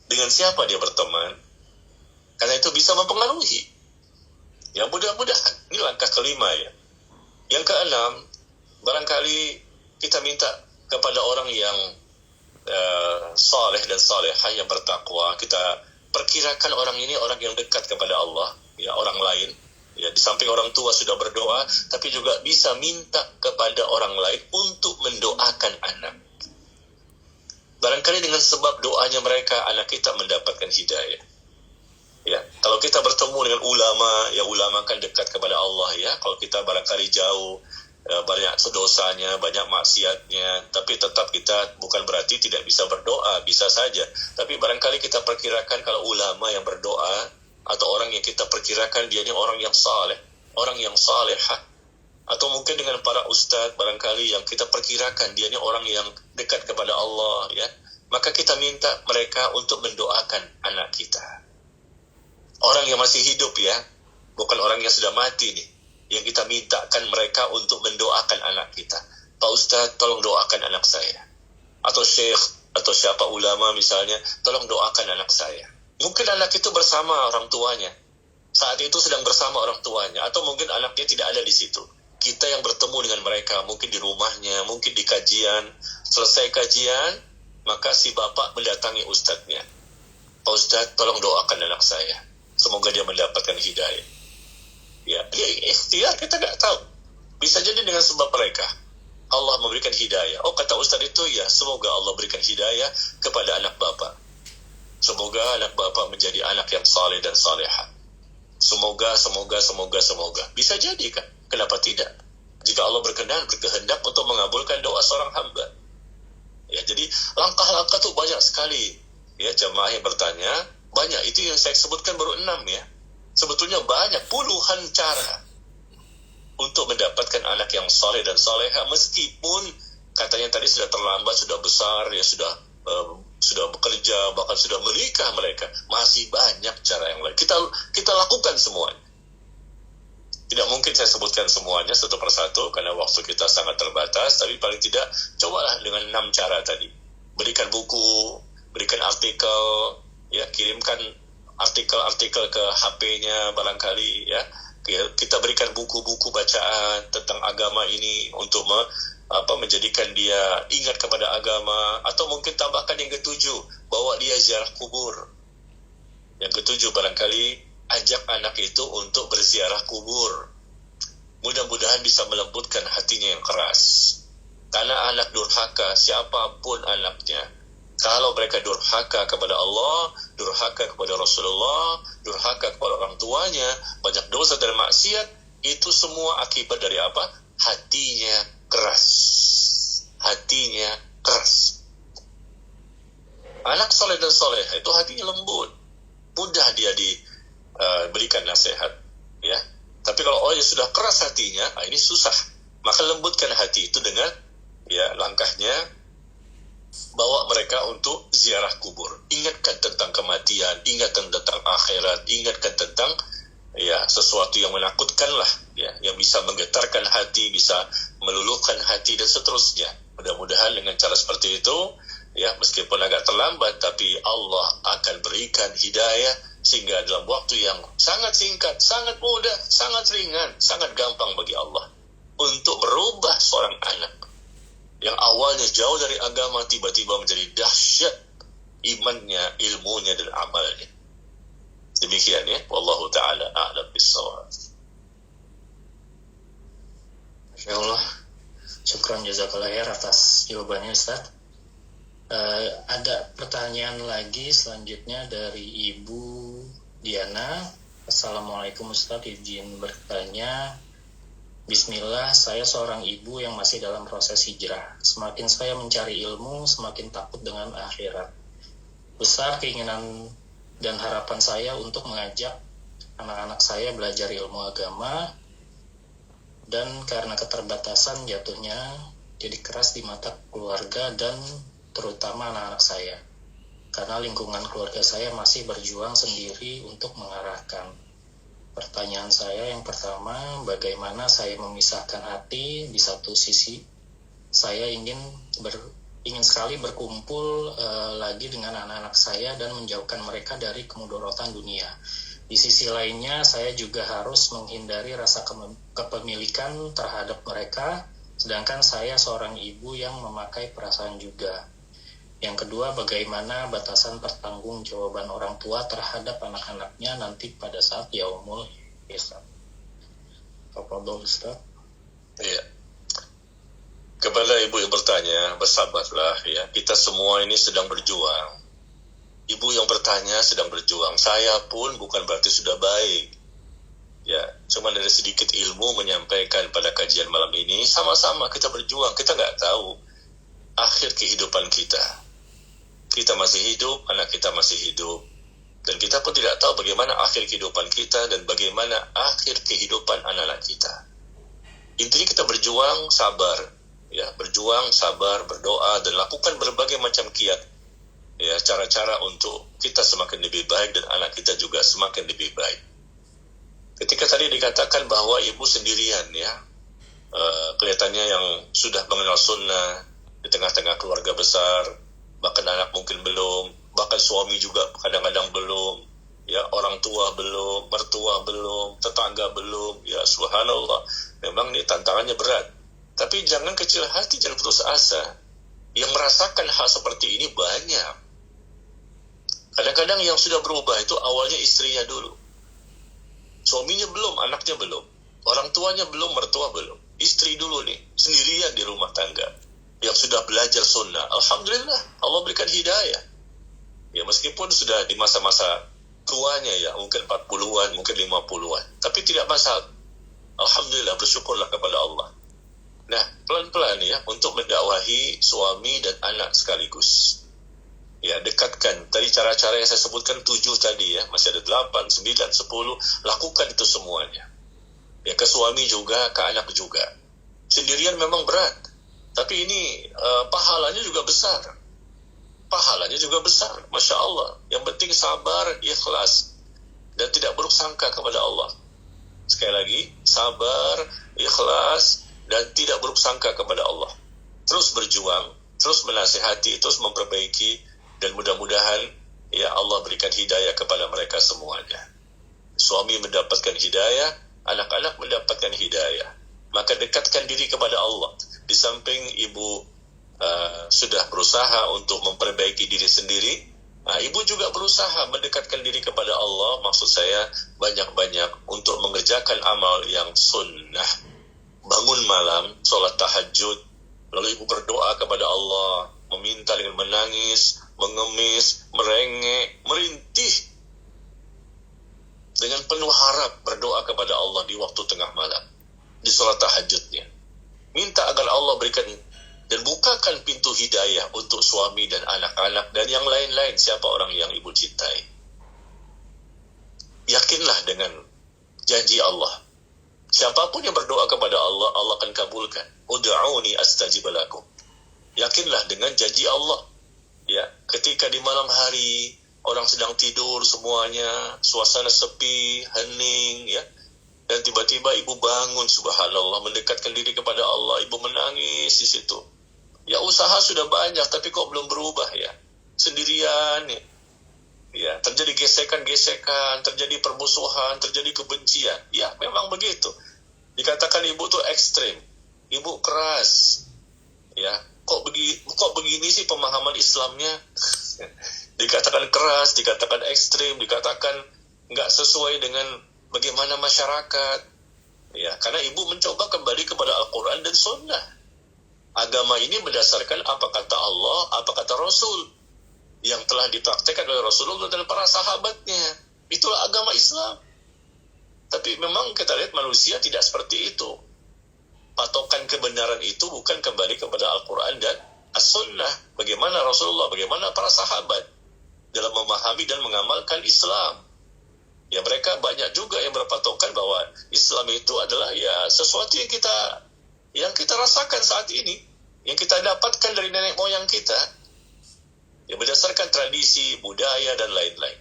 Dengan siapa dia berteman. Karena itu bisa mempengaruhi. Ya mudah-mudahan. Ini langkah kelima ya. Yang keenam, barangkali kita minta kepada orang yang saleh dan salehah yang bertakwa, kita perkirakan orang ini orang yang dekat kepada Allah, ya, orang lain, ya, di samping orang tua sudah berdoa, tapi juga bisa minta kepada orang lain untuk mendoakan anak. Barangkali dengan sebab doanya mereka, anak kita mendapatkan hidayah. Ya, kalau kita bertemu dengan ulama, ya ulama kan dekat kepada Allah, ya. Kalau kita barangkali jauh, banyak dosanya, banyak maksiatnya, tapi tetap kita bukan berarti tidak bisa berdoa, bisa saja. Tapi barangkali kita perkirakan kalau ulama yang berdoa, atau orang yang kita perkirakan dia ini orang yang saleh, orang yang salehah, atau mungkin dengan para ustadz barangkali yang kita perkirakan dia ini orang yang dekat kepada Allah, ya, maka kita minta mereka untuk mendoakan anak kita. Orang yang masih hidup, ya, bukan orang yang sudah mati nih, yang kita mintakan mereka untuk mendoakan anak kita. Pak Ustadz, tolong doakan anak saya. Atau syekh, atau siapa ulama misalnya, tolong doakan anak saya. Mungkin anak itu bersama orang tuanya, saat itu sedang bersama orang tuanya, atau mungkin anaknya tidak ada di situ. Kita yang bertemu dengan mereka, mungkin di rumahnya, mungkin di kajian. Selesai kajian, maka si bapak mendatangi ustadznya. Pak Ustadz, tolong doakan anak saya. Semoga dia mendapatkan hidayah. Ya, ikhtiar kita nggak tahu. Bisa jadi dengan sebab mereka Allah memberikan hidayah. Oh, kata ustadz itu, ya, semoga Allah berikan hidayah kepada anak bapak. Semoga anak bapak menjadi anak yang saleh dan salehah. Semoga. Bisa jadi kan? Kenapa tidak? Jika Allah berkehendak untuk mengabulkan doa seorang hamba. Ya, jadi langkah-langkah itu banyak sekali. Ya, jamaah yang bertanya, banyak. Itu yang saya sebutkan baru 6, ya. Sebetulnya banyak, puluhan cara untuk mendapatkan anak yang saleh dan salehah, meskipun katanya tadi sudah terlambat, sudah besar, ya, sudah bekerja, bahkan sudah menikah mereka. Masih banyak cara yang lain. Kita lakukan semuanya. Tidak mungkin saya sebutkan semuanya satu persatu karena waktu kita sangat terbatas, tapi paling tidak cobalah dengan 6 cara tadi. Berikan buku, berikan artikel, ya, kirimkan artikel-artikel ke HP-nya barangkali, ya. Kita berikan buku-buku bacaan tentang agama ini untuk menjadikan dia ingat kepada agama, atau mungkin tambahkan yang ke-7, bawa dia ziarah kubur. Yang ke-7 barangkali ajak anak itu untuk berziarah kubur. Mudah-mudahan bisa melembutkan hatinya yang keras. Karena anak durhaka, siapapun anaknya, kalau mereka durhaka kepada Allah, durhaka kepada Rasulullah, durhaka kepada orang tuanya, banyak dosa dan maksiat, itu semua akibat dari apa? Hatinya keras. Hatinya keras. Anak soleh dan soleh itu hatinya lembut, mudah dia diberikan nasihat, ya. Tapi kalau orang yang sudah keras hatinya, ini susah. Maka lembutkan hati itu dengan, ya, langkahnya, bawa mereka untuk ziarah kubur. Ingatkan tentang kematian, ingatkan tentang akhirat, ingatkan tentang, ya, sesuatu yang menakutkan lah, ya, yang bisa menggetarkan hati, bisa meluluhkan hati dan seterusnya. Mudah-mudahan dengan cara seperti itu, ya, meskipun agak terlambat, tapi Allah akan berikan hidayah sehingga dalam waktu yang sangat singkat, sangat mudah, sangat ringan, sangat gampang bagi Allah untuk merubah seorang anak yang awalnya jauh dari agama tiba-tiba menjadi dahsyat imannya, ilmunya, dan amalnya. Demikian, ya. Wallahu ta'ala a'lam bis-shawab. Masya Allah. Syukran jazakallah khair atas jawabannya, Ustaz. Ada pertanyaan lagi selanjutnya dari Ibu Diana. Assalamualaikum Ustaz, izin bertanya. Bismillah, saya seorang ibu yang masih dalam proses hijrah. Semakin saya mencari ilmu, semakin takut dengan akhirat. Besar keinginan dan harapan saya untuk mengajak anak-anak saya belajar ilmu agama, dan karena keterbatasan jatuhnya jadi keras di mata keluarga dan terutama anak-anak saya. Karena lingkungan keluarga saya masih berjuang sendiri untuk mengarahkan. Pertanyaan saya yang pertama, bagaimana saya memisahkan hati? Di satu sisi, saya ingin sekali berkumpul lagi dengan anak-anak saya dan menjauhkan mereka dari kemudorotan dunia. Di sisi lainnya, saya juga harus menghindari rasa kepemilikan terhadap mereka, sedangkan saya seorang ibu yang memakai perasaan juga. Yang kedua, bagaimana batasan pertanggungjawaban orang tua terhadap anak-anaknya nanti pada saat yaumul hisab. Tafadhol Ustaz. Ya. Kepada ibu yang bertanya, bersabarlah ya. Kita semua ini sedang berjuang. Ibu yang bertanya sedang berjuang. Saya pun bukan berarti sudah baik. Ya, cuma dari sedikit ilmu menyampaikan pada kajian malam ini, sama-sama kita berjuang. Kita nggak tahu akhir kehidupan kita. Kita masih hidup, anak kita masih hidup. Dan kita pun tidak tahu bagaimana akhir kehidupan kita dan bagaimana akhir kehidupan anak-anak kita. Intinya kita berjuang, sabar. Ya, berjuang, sabar, berdoa, dan lakukan berbagai macam kiat. Ya, cara-cara untuk kita semakin lebih baik dan anak kita juga semakin lebih baik. Ketika tadi dikatakan bahwa ibu sendirian ya, kelihatannya yang sudah mengenal sunnah di tengah-tengah keluarga besar, bahkan anak mungkin belum, bahkan suami juga kadang-kadang belum, ya orang tua belum, mertua belum, tetangga belum, ya subhanallah, memang ini tantangannya berat. Tapi jangan kecil hati, jangan putus asa. Yang merasakan hal seperti ini banyak. Kadang-kadang yang sudah berubah itu awalnya istrinya dulu. Suaminya belum, anaknya belum. Orang tuanya belum, mertua belum. Istri dulu nih, sendirian di rumah tangga. Yang sudah belajar sunnah. Alhamdulillah, Allah berikan hidayah. Ya meskipun sudah di masa-masa tuanya ya, mungkin 40-an, mungkin 50-an. Tapi tidak masalah. Alhamdulillah, bersyukurlah kepada Allah. Nah, pelan-pelan ya, untuk mendakwahi suami dan anak sekaligus. Ya, dekatkan. Tadi cara-cara yang saya sebutkan 7 tadi ya, masih ada 8, 9, 10. Lakukan itu semuanya. Ya, ke suami juga, ke anak juga. Sendirian memang berat. Tapi ini pahalanya juga besar. Pahalanya juga besar. Masya Allah. Yang penting sabar, ikhlas. Dan tidak buruk sangka kepada Allah. Sekali lagi, sabar, ikhlas, dan tidak buruk sangka kepada Allah. Terus berjuang, terus menasihati, terus memperbaiki, dan mudah-mudahan ya Allah berikan hidayah kepada mereka semuanya. Suami mendapatkan hidayah, anak-anak mendapatkan hidayah. Maka dekatkan diri kepada Allah. Di samping ibu sudah berusaha untuk memperbaiki diri sendiri, ibu juga berusaha mendekatkan diri kepada Allah. Maksud saya banyak-banyak untuk mengerjakan amal yang sunnah. Bangun malam, sholat tahajud, lalu ibu berdoa kepada Allah, meminta dengan menangis, mengemis, merengek, merintih, dengan penuh harap berdoa kepada Allah di waktu tengah malam, di sholat tahajudnya. Minta agar Allah berikan dan bukakan pintu hidayah untuk suami dan anak-anak dan yang lain-lain, siapa orang yang ibu cintai. Yakinlah dengan janji Allah. Siapapun yang berdoa kepada Allah, Allah akan kabulkan. Ud'uni astajib lakum. Yakinlah dengan janji Allah. Ya, ketika di malam hari orang sedang tidur semuanya, suasana sepi, hening, ya, dan tiba-tiba ibu bangun, subhanallah, mendekatkan diri kepada Allah, ibu menangis di situ. Ya, usaha sudah banyak, tapi kok belum berubah ya, sendirian, ya, terjadi gesekan-gesekan, terjadi permusuhan, terjadi kebencian. Ya, memang begitu. Dikatakan ibu tuh ekstrim, ibu keras, ya. Kok begini sih pemahaman Islamnya? Dikatakan keras, dikatakan ekstrim, dikatakan nggak sesuai dengan bagaimana masyarakat. Ya, karena ibu mencoba kembali kepada Al-Quran dan Sunnah. Agama ini berdasarkan apa kata Allah, apa kata Rasul, yang telah dipraktekkan oleh Rasulullah dan para sahabatnya. Itulah agama Islam. Tapi memang kita lihat manusia tidak seperti itu. Patokan kebenaran itu bukan kembali kepada Al-Quran dan As-Sunnah. Bagaimana Rasulullah, bagaimana para sahabat dalam memahami dan mengamalkan Islam. Ya, mereka banyak juga yang berpatokan bahwa Islam itu adalah ya sesuatu yang kita rasakan saat ini, yang kita dapatkan dari nenek moyang kita, ya berdasarkan tradisi, budaya dan lain-lain.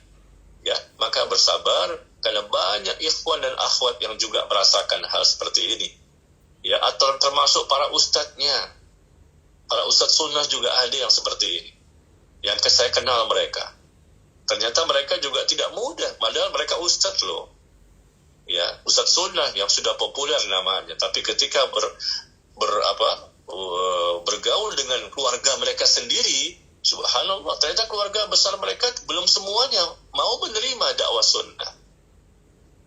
Ya, maka bersabar karena banyak ikhwan dan akhwat yang juga merasakan hal seperti ini. Ya, atau termasuk para ustadznya. Para ustadz sunnah juga ada yang seperti ini. Yang saya kenal mereka. Ternyata mereka juga tidak mudah. Padahal mereka ustadz loh. Ya, ustadz sunnah yang sudah populer namanya. Tapi ketika bergaul dengan keluarga mereka sendiri, Subhanallah, ternyata keluarga besar mereka belum semuanya mau menerima dakwah sunnah.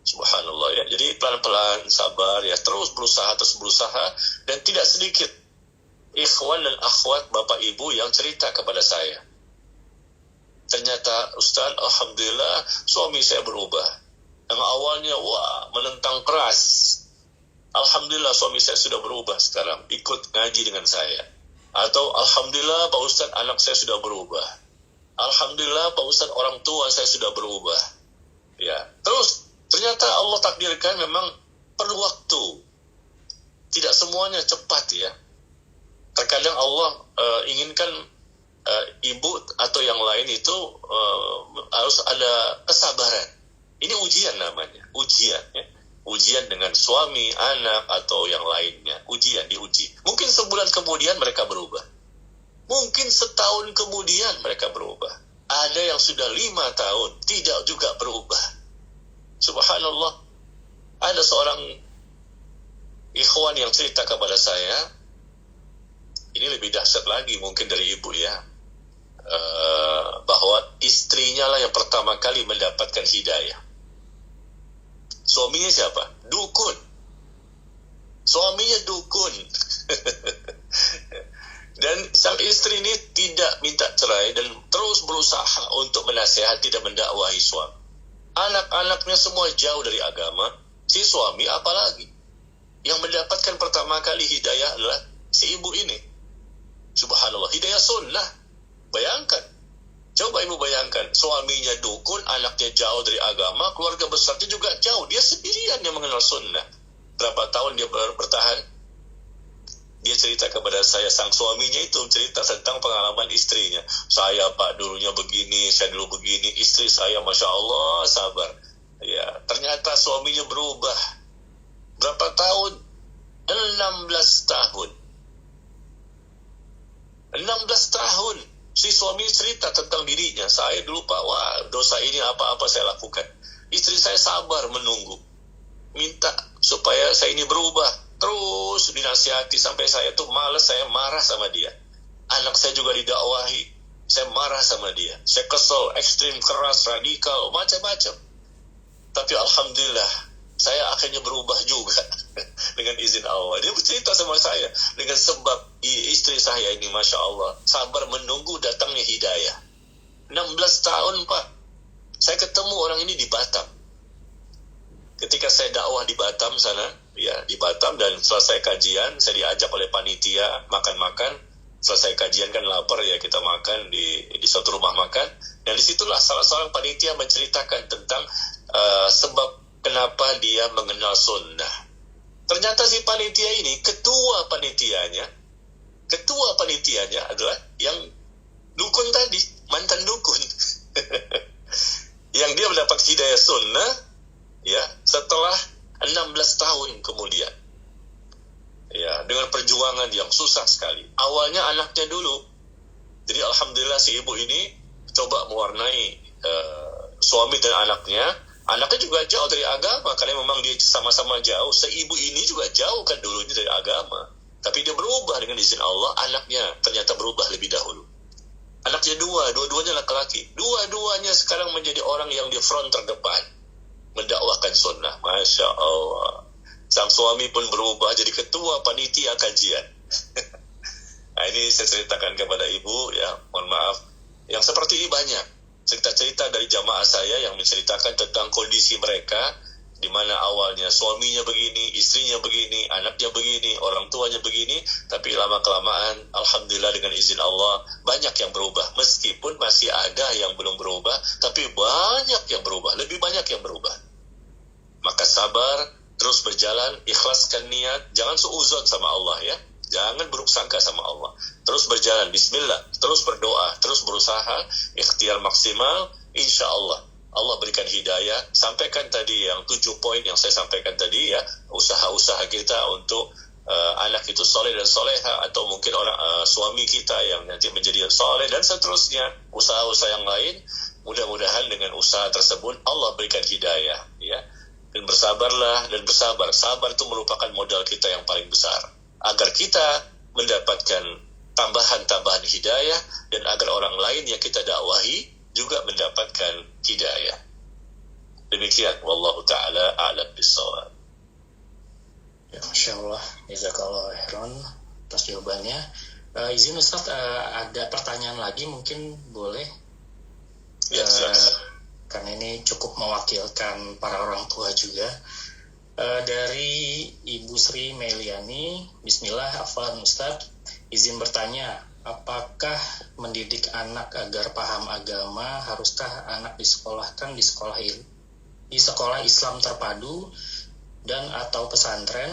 Subhanallah ya. Jadi pelan-pelan, sabar ya, terus berusaha, dan tidak sedikit ikhwan dan akhwat bapak ibu yang cerita kepada saya. Ternyata Ustaz, alhamdulillah suami saya berubah. Yang awalnya menentang keras. Alhamdulillah suami saya sudah berubah sekarang, ikut ngaji dengan saya. Atau alhamdulillah Pak Ustaz, anak saya sudah berubah. Alhamdulillah Pak Ustaz, orang tua saya sudah berubah. Ya, terus ternyata Allah takdirkan memang perlu waktu. Tidak semuanya cepat ya. Terkadang Allah inginkan ibu atau yang lain itu harus ada kesabaran. Ini ujian namanya, ujian ya. Ujian dengan suami, anak, atau yang lainnya. Ujian, diuji. Mungkin sebulan kemudian mereka berubah. Mungkin setahun kemudian mereka berubah. Ada yang sudah 5 tahun tidak juga berubah. Subhanallah. Ada seorang ikhwan yang cerita kepada saya, ini lebih dahsyat lagi mungkin dari ibu ya, bahwa istrinya lah yang pertama kali mendapatkan hidayah. Suaminya siapa? Dukun. Suaminya dukun. Dan sang istri ini tidak minta cerai dan terus berusaha untuk menasihati dan mendakwahi suami. Anak-anaknya semua jauh dari agama. Si suami apalagi. Yang mendapatkan pertama kali hidayah adalah si ibu ini. Subhanallah, hidayah sunnah. Bayangkan. Coba ibu bayangkan, suaminya dukun, anaknya jauh dari agama, keluarga besarnya juga jauh. Dia sendirian yang mengenal sunnah. Berapa tahun dia bertahan? Dia cerita kepada saya, sang suaminya itu cerita tentang pengalaman istrinya. Saya Pak dulunya begini, saya dulu begini, istri saya Masya Allah sabar. Ya, ternyata suaminya berubah. Berapa tahun? 16 tahun. 16 tahun. Si suami cerita tentang dirinya. Saya dulu Pak, dosa ini apa-apa saya lakukan. Istri saya sabar menunggu. Minta supaya saya ini berubah. Terus dinasihati sampai saya tuh malas, saya marah sama dia. Anak saya juga didakwahi. Saya marah sama dia. Saya kesel, ekstrim, keras, radikal, macam-macam. Tapi alhamdulillah, saya akhirnya berubah juga dengan izin Allah. Dia bercerita sama saya dengan sebab istri saya ini Masya Allah sabar menunggu datangnya hidayah. 16 tahun Pak. Saya ketemu orang ini di Batam. Ketika saya dakwah di Batam sana, ya di Batam, dan selesai kajian saya diajak oleh panitia makan-makan. Selesai kajian kan lapar ya, kita makan di suatu rumah makan. Dan disitulah salah seorang panitia menceritakan tentang sebab kenapa dia mengenal sunnah. Ternyata si panitia ini, ketua panitianya adalah yang dukun tadi, mantan dukun. Yang dia mendapat hidayah sunnah ya setelah 16 tahun kemudian. Ya, dengan perjuangan yang susah sekali. Awalnya anaknya dulu. Jadi alhamdulillah si ibu ini coba mewarnai suami dan anaknya. Anaknya juga jauh dari agama, karena memang dia sama-sama jauh. Seibu ini juga jauh kan dulunya dari agama. Tapi dia berubah dengan izin Allah. Anaknya ternyata berubah lebih dahulu. Anaknya dua-duanya laki-laki. Dua-duanya sekarang menjadi orang yang di front terdepan mendakwahkan sunnah. Masya Allah. Sang suami pun berubah jadi ketua panitia kajian. Nah, ini saya ceritakan kepada ibu ya, mohon maaf. Yang seperti ini banyak. Cerita-cerita dari jamaah saya yang menceritakan tentang kondisi mereka, di mana awalnya suaminya begini, istrinya begini, anaknya begini, orang tuanya begini, tapi lama-kelamaan, alhamdulillah dengan izin Allah, banyak yang berubah. Meskipun masih ada yang belum berubah, tapi banyak yang berubah, lebih banyak yang berubah. Maka sabar, terus berjalan, ikhlaskan niat, jangan suuzon sama Allah ya. Jangan buruk sangka sama Allah. Terus berjalan, bismillah. Terus berdoa, terus berusaha, ikhtiar maksimal, insya Allah. Allah berikan hidayah. Sampaikan tadi yang 7 poin yang saya sampaikan tadi ya. Usaha-usaha kita untuk anak itu soleh dan soleha. Atau mungkin orang suami kita yang nanti menjadi soleh dan seterusnya. Usaha-usaha yang lain, mudah-mudahan dengan usaha tersebut Allah berikan hidayah ya. Dan bersabarlah dan bersabar. Sabar itu merupakan modal kita yang paling besar. Agar kita mendapatkan tambahan-tambahan hidayah, dan agar orang lain yang kita dakwahi juga mendapatkan hidayah. Demikian, wallahu ta'ala a'lam bissawab. Ya, Masya Allah, jazakallahu khairan atas jawabannya. Izin Ustaz, ada pertanyaan lagi mungkin boleh? Ya, Karena ini cukup mewakilkan para orang tua juga. Dari Ibu Sri Meliani, Bismillah, Afwan Ustaz, izin bertanya, apakah mendidik anak agar paham agama, haruskah anak disekolahkan di sekolah Islam terpadu dan atau pesantren?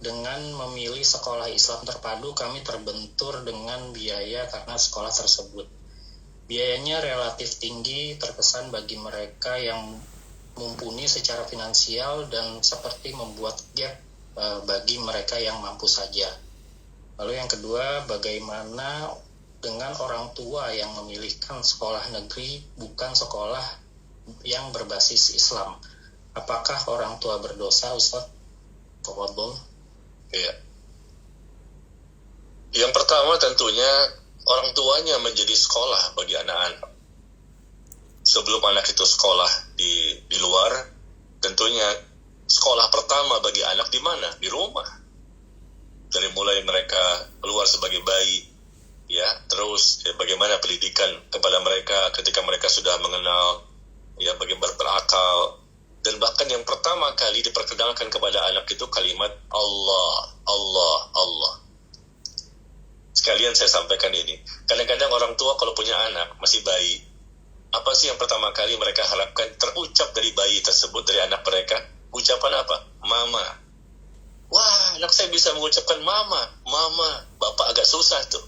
Dengan memilih sekolah Islam terpadu, kami terbentur dengan biaya karena sekolah tersebut. Biayanya relatif tinggi, terkesan bagi mereka yang mumpuni secara finansial dan seperti membuat gap bagi mereka yang mampu saja. Lalu yang kedua, bagaimana dengan orang tua yang memilihkan sekolah negeri bukan sekolah yang berbasis Islam? Apakah orang tua berdosa, Ustaz? Tafadhol. Ya. Yang pertama tentunya orang tuanya menjadi sekolah bagi anak-anak. Sebelum anak itu sekolah di luar, tentunya sekolah pertama bagi anak di mana? Di rumah. Dari mulai mereka keluar sebagai bayi, ya, terus bagaimana pendidikan kepada mereka ketika mereka sudah mengenal, ya, bagaimana berakal. Dan bahkan yang pertama kali diperkenalkan kepada anak itu kalimat Allah, Allah, Allah. Sekalian saya sampaikan ini. Kadang-kadang orang tua kalau punya anak masih bayi, apa sih yang pertama kali mereka harapkan terucap dari bayi tersebut, dari anak mereka? Ucapan apa? Mama. Wah, anak saya bisa mengucapkan mama, mama. Bapak agak susah tuh.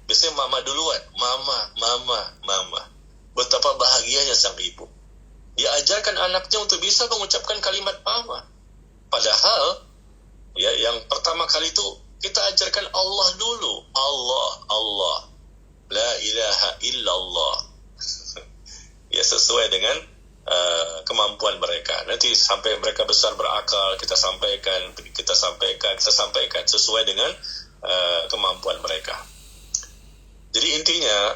Biasanya mama duluan. Mama, mama, mama. Betapa bahagianya sang ibu. Dia ajarkan anaknya untuk bisa mengucapkan kalimat mama. Padahal, ya, yang pertama kali itu kita ajarkan Allah dulu. Allah, Allah. La ilaha illallah. Ya, sesuai dengan kemampuan mereka. Nanti sampai mereka besar berakal, kita sampaikan sesuai dengan kemampuan mereka. Jadi intinya,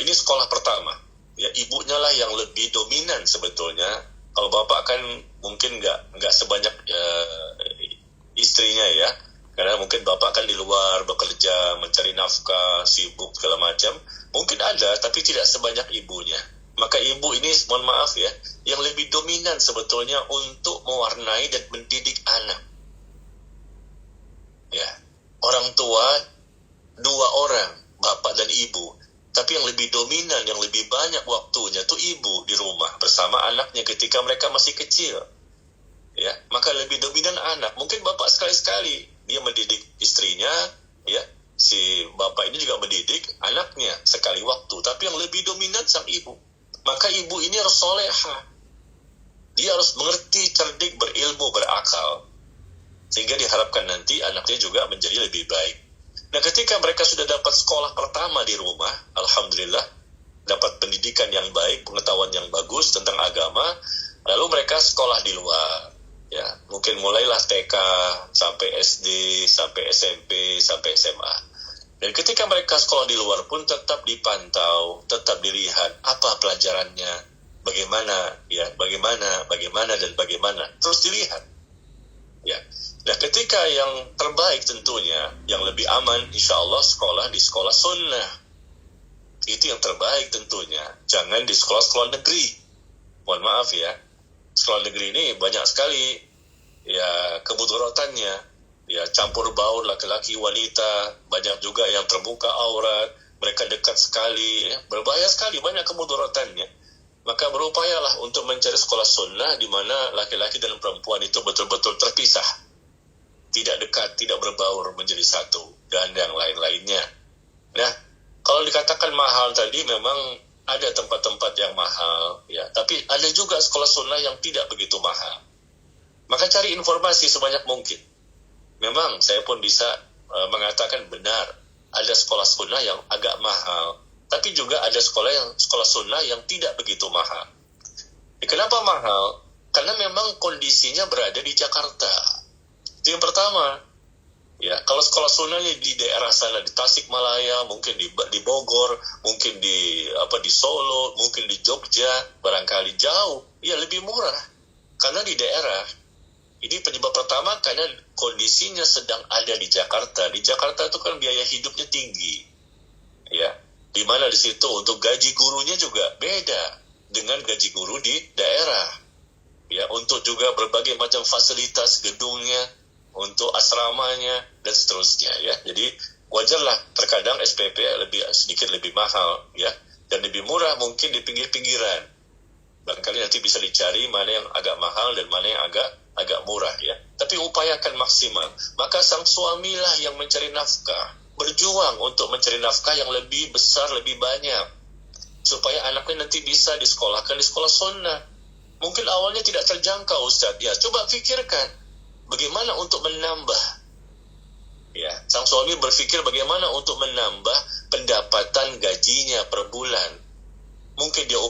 ini sekolah pertama. Ya, ibunya lah yang lebih dominan sebetulnya. Kalau bapak kan mungkin nggak sebanyak istrinya, ya, karena mungkin bapak kan di luar bekerja, mencari nafkah, sibuk segala macam. Mungkin ada, tapi tidak sebanyak ibunya. Maka ibu ini, mohon maaf ya, yang lebih dominan sebetulnya untuk mewarnai dan mendidik anak. Ya, orang tua dua orang, bapak dan ibu. Tapi yang lebih dominan, yang lebih banyak waktunya itu ibu di rumah bersama anaknya ketika mereka masih kecil. Ya, maka lebih dominan anak. Mungkin bapak sekali-sekali dia mendidik istrinya, ya, si bapak ini juga mendidik anaknya sekali waktu. Tapi yang lebih dominan sang ibu. Maka ibu ini harus soleha. Dia harus mengerti, cerdik, berilmu, berakal. Sehingga diharapkan nanti anaknya juga menjadi lebih baik. Nah, ketika mereka sudah dapat sekolah pertama di rumah, alhamdulillah, dapat pendidikan yang baik, pengetahuan yang bagus tentang agama, lalu mereka sekolah di luar. Ya, mungkin mulailah TK, sampai SD, sampai SMP, sampai SMA. Dan ketika mereka sekolah di luar pun tetap dipantau, tetap dilihat apa pelajarannya, bagaimana, dan bagaimana. Terus dilihat. Ya. Nah, ketika yang terbaik tentunya, yang lebih aman, insya Allah sekolah di sekolah sunnah. Itu yang terbaik tentunya. Jangan di sekolah-sekolah negeri. Mohon maaf ya, sekolah negeri ini banyak sekali ya kemudaratannya. Ya, campur baur laki-laki wanita, banyak juga yang terbuka aurat, mereka dekat sekali, ya, berbahaya sekali, banyak kemudaratannya. Maka berupayalah untuk mencari sekolah sunnah di mana laki-laki dan perempuan itu betul-betul terpisah. Tidak dekat, tidak berbaur menjadi satu, dan yang lain-lainnya. Nah, kalau dikatakan mahal tadi, memang ada tempat-tempat yang mahal, ya. Tapi ada juga sekolah sunnah yang tidak begitu mahal. Maka cari informasi sebanyak mungkin. Memang saya pun bisa mengatakan benar, ada sekolah sunnah yang agak mahal, tapi juga ada sekolah sunnah yang tidak begitu mahal. Kenapa mahal? Karena memang kondisinya berada di Jakarta. Itu yang pertama. Ya, kalau sekolah sunnahnya di daerah sana, di Tasikmalaya, mungkin di Bogor, mungkin di Solo, mungkin di Jogja, barangkali jauh, ya lebih murah. Karena di daerah, ini penyebab pertama karena kondisinya sedang ada di Jakarta. Di Jakarta itu kan biaya hidupnya tinggi, ya. Di mana di situ untuk gaji gurunya juga beda dengan gaji guru di daerah. Ya, untuk juga berbagai macam fasilitas gedungnya, untuk asramanya dan seterusnya, ya. Jadi wajarlah terkadang SPP sedikit lebih mahal, ya, dan lebih murah mungkin di pinggir-pinggiran. Barangkali nanti bisa dicari mana yang agak mahal dan mana yang agak murah, ya. Tapi upayakan maksimal. Maka sang suamilah yang mencari nafkah, berjuang untuk mencari nafkah yang lebih besar, lebih banyak, supaya anaknya nanti bisa disekolahkan di sekolah sunnah. Mungkin awalnya tidak terjangkau, Ustaz. Ya, coba pikirkan bagaimana untuk menambah. Ya, sang suami berpikir bagaimana untuk menambah pendapatan gajinya per bulan. Mungkin dia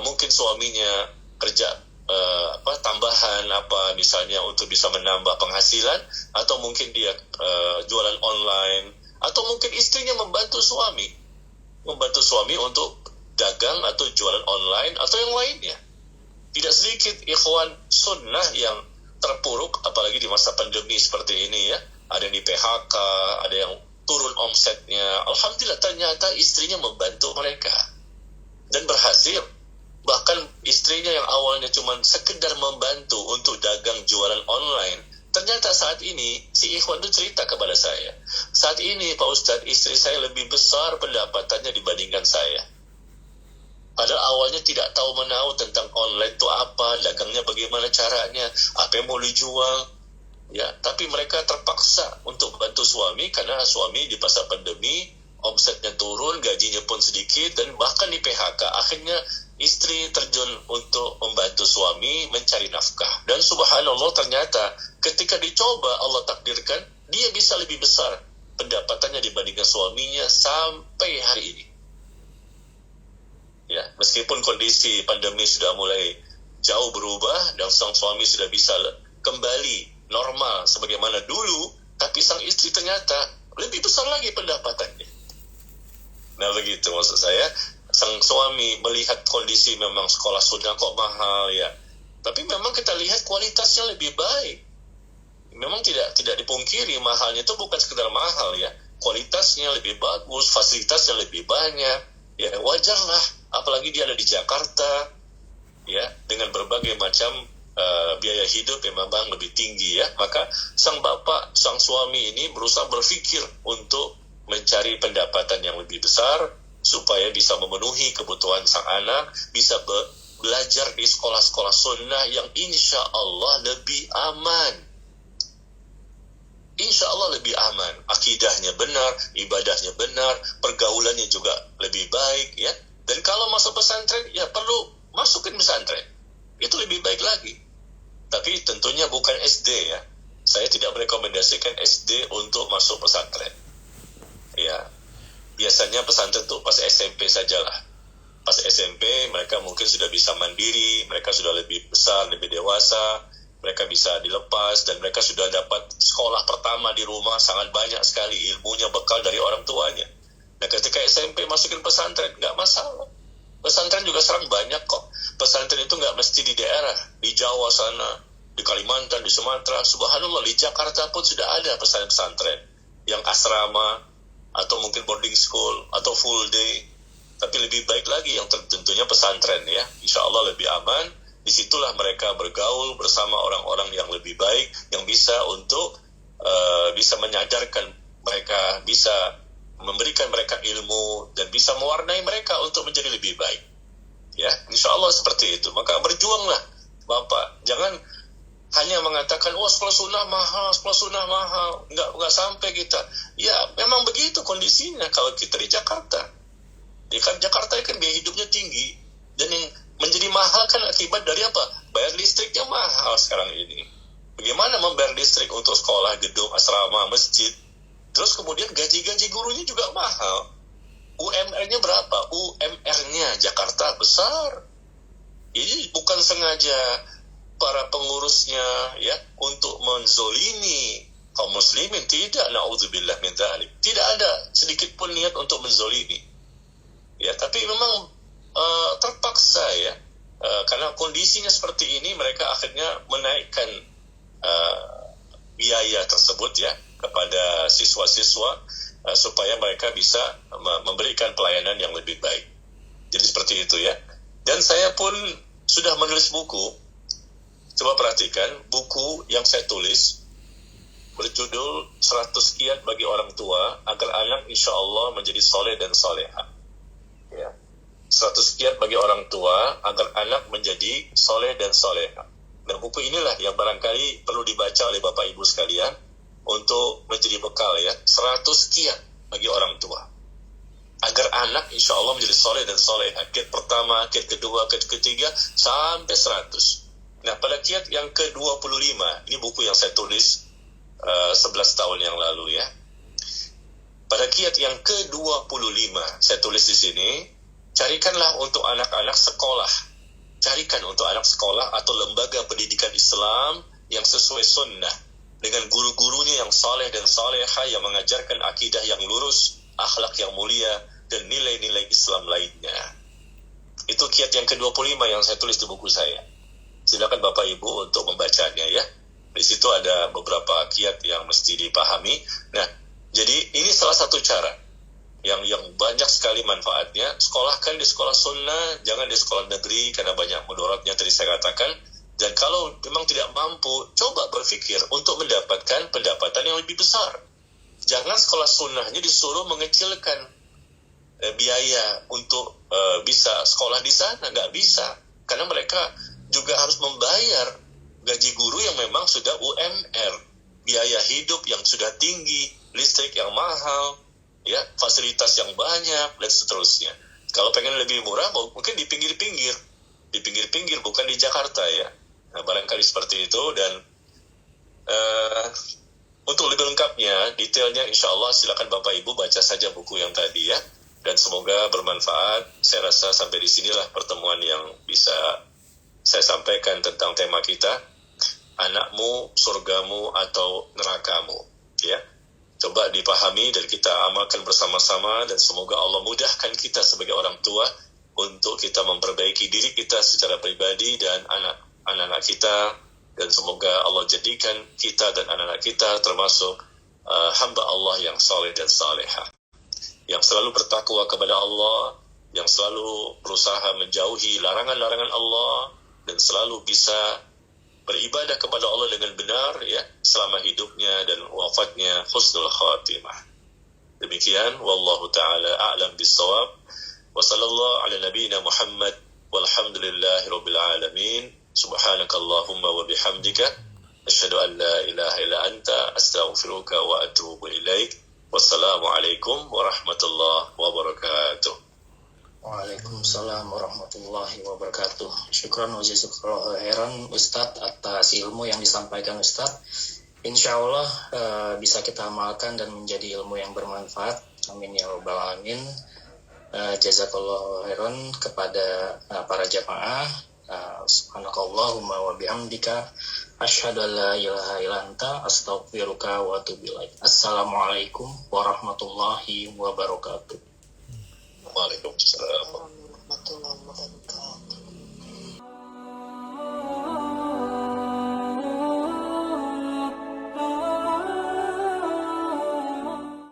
mungkin suaminya kerja tambahan misalnya untuk bisa menambah penghasilan, atau mungkin dia jualan online, atau mungkin istrinya membantu suami untuk dagang atau jualan online atau yang lainnya. Tidak sedikit ikhwan sunnah yang terpuruk apalagi di masa pandemi seperti ini, ya. Ada yang di PHK, ada yang turun omsetnya. Alhamdulillah ternyata istrinya membantu mereka dan berhasil. Bahkan istrinya yang awalnya cuma sekedar membantu untuk dagang jualan online, ternyata saat ini si ikhwan itu cerita kepada saya, saat ini Pak Ustadz, istri saya lebih besar pendapatannya dibandingkan saya. Padahal awalnya tidak tahu menahu tentang online itu apa, dagangnya bagaimana caranya, apa yang mau dijual, ya. Tapi mereka terpaksa untuk bantu suami karena suami di masa pandemi omsetnya turun, gajinya pun sedikit, dan bahkan di PHK. Akhirnya istri terjun untuk membantu suami mencari nafkah. Dan subhanallah ternyata ketika dicoba Allah takdirkan, dia bisa lebih besar pendapatannya dibandingkan suaminya sampai hari ini. Ya, meskipun kondisi pandemi sudah mulai jauh berubah dan sang suami sudah bisa kembali normal sebagaimana dulu, tapi sang istri ternyata lebih besar lagi pendapatannya. Nah begitu maksud saya, sang suami melihat kondisi memang sekolah sunnah kok mahal, ya. Tapi memang kita lihat kualitasnya lebih baik. Memang tidak dipungkiri mahalnya itu bukan sekedar mahal, ya. Kualitasnya lebih bagus, fasilitasnya lebih banyak. Ya wajarlah, apalagi dia ada di Jakarta, ya, dengan berbagai macam biaya hidup yang memang lebih tinggi, ya. Maka sang suami ini berusaha berpikir untuk mencari pendapatan yang lebih besar supaya bisa memenuhi kebutuhan sang anak, bisa belajar di sekolah-sekolah sunnah yang insya Allah lebih aman. Insya Allah lebih aman, akidahnya benar, ibadahnya benar, pergaulannya juga lebih baik, ya. Dan kalau masuk pesantren, ya perlu masukin pesantren, itu lebih baik lagi. Tapi tentunya bukan SD, ya. Saya tidak merekomendasikan SD untuk masuk pesantren. Ya, biasanya pesantren tuh pas SMP sajalah. Pas SMP mereka mungkin sudah bisa mandiri, mereka sudah lebih besar, lebih dewasa, mereka bisa dilepas, dan mereka sudah dapat sekolah pertama di rumah sangat banyak sekali ilmunya, bekal dari orang tuanya. Nah ketika SMP masukin pesantren, nggak masalah. Pesantren juga sekarang banyak kok. Pesantren itu nggak mesti di daerah, di Jawa sana, di Kalimantan, di Sumatera. Subhanallah, di Jakarta pun sudah ada pesantren yang asrama, atau mungkin boarding school, atau full day. Tapi lebih baik lagi yang tentunya pesantren, ya. Insya Allah lebih aman. Disitulah mereka bergaul bersama orang-orang yang lebih baik, yang bisa untuk bisa menyadarkan mereka, bisa memberikan mereka ilmu, dan bisa mewarnai mereka untuk menjadi lebih baik. Ya, insya Allah seperti itu. Maka berjuanglah, Bapak. Jangan hanya mengatakan, sekolah sunnah mahal, nggak sampai kita. Ya, memang begitu kondisinya kalau kita di Jakarta. Di Jakarta kan biaya hidupnya tinggi, dan yang menjadi mahal kan akibat dari apa? Bayar listriknya mahal sekarang ini. Bagaimana membayar listrik untuk sekolah, gedung, asrama, masjid? Terus kemudian gaji-gaji gurunya juga mahal. UMR-nya berapa? UMR-nya Jakarta besar. Jadi bukan sengaja para pengurusnya, ya, untuk menzolimi kaum muslimin, tidak, na'udzubillah min dzalik. Tidak ada sedikit pun niat untuk menzolimi. Ya, tapi memang terpaksa ya, karena kondisinya seperti ini, mereka akhirnya menaikkan biaya tersebut ya kepada siswa-siswa supaya mereka bisa memberikan pelayanan yang lebih baik. Jadi seperti itu ya. Dan saya pun sudah menulis buku. Coba perhatikan, buku yang saya tulis berjudul 100 kiat bagi orang tua agar anak insya Allah menjadi soleh dan soleha. Ya. 100 kiat bagi orang tua agar anak menjadi soleh dan soleha. Dan buku inilah yang barangkali perlu dibaca oleh Bapak Ibu sekalian untuk menjadi bekal ya. 100 kiat bagi orang tua agar anak insya Allah menjadi soleh dan soleha. Kiat pertama, kiat kedua, kiat ketiga sampai 100. Nah, pada kiat yang ke-25, ini buku yang saya tulis 11 tahun yang lalu ya. Pada kiat yang ke-25 saya tulis di sini, carikanlah untuk anak-anak sekolah. Carikan untuk anak sekolah atau lembaga pendidikan Islam yang sesuai sunnah, dengan guru-gurunya yang saleh dan salehah, yang mengajarkan akidah yang lurus, akhlak yang mulia, dan nilai-nilai Islam lainnya. Itu kiat yang ke-25 yang saya tulis di buku saya. Silakan Bapak Ibu untuk membacanya ya. Di situ ada beberapa kiat yang mesti dipahami. Nah, jadi ini salah satu cara yang banyak sekali manfaatnya. Sekolahkan di sekolah sunnah, jangan di sekolah negeri karena banyak mudaratnya tadi saya katakan. Dan kalau memang tidak mampu, coba berpikir untuk mendapatkan pendapatan yang lebih besar. Jangan sekolah sunnahnya disuruh mengecilkan biaya untuk bisa sekolah di sana, nggak bisa. Karena mereka juga harus membayar gaji guru yang memang sudah UMR, biaya hidup yang sudah tinggi, listrik yang mahal, ya, fasilitas yang banyak, dan seterusnya. Kalau pengen lebih murah, mungkin di pinggir-pinggir, bukan di Jakarta ya. Nah, barangkali seperti itu. Dan untuk lebih lengkapnya, detailnya insya Allah silakan Bapak Ibu baca saja buku yang tadi ya. Dan semoga bermanfaat. Saya rasa sampai di sinilah pertemuan yang bisa saya sampaikan tentang tema kita, anakmu, surgamu, atau nerakamu. Ya, coba dipahami dan kita amalkan bersama-sama, dan semoga Allah mudahkan kita sebagai orang tua untuk kita memperbaiki diri kita secara pribadi dan anak-anak kita, dan semoga Allah jadikan kita dan anak-anak kita termasuk hamba Allah yang saleh dan salehah, yang selalu bertakwa kepada Allah, yang selalu berusaha menjauhi larangan-larangan Allah, dan selalu bisa beribadah kepada Allah dengan benar ya selama hidupnya dan wafatnya husnul khatimah. Demikian, wallahu taala a'lam bis-shawab. Wa sallallahu ala nabiyyina Muhammad walhamdulillahi rabbil alamin. Subhanakallahumma wa bihamdika asyhadu an la ilaha illa anta astaghfiruka wa atubu ilaik. Wassalamu alaikum warahmatullahi wabarakatuh. Waalaikumsalam warahmatullahi wabarakatuh. Syukran wa jazakallahu khairan Ustadz atas ilmu yang disampaikan Ustadz. Insya Allah bisa kita amalkan dan menjadi ilmu yang bermanfaat. Amin ya rabbal alamin. Jazakallahu khairan kepada para jamaah. Subhanakallahumma wa bihamdika asyhadu an la ilaha illa anta astaghfiruka wa atubu ilaik. Assalamualaikum warahmatullahi wabarakatuh. Waalaikumsalam.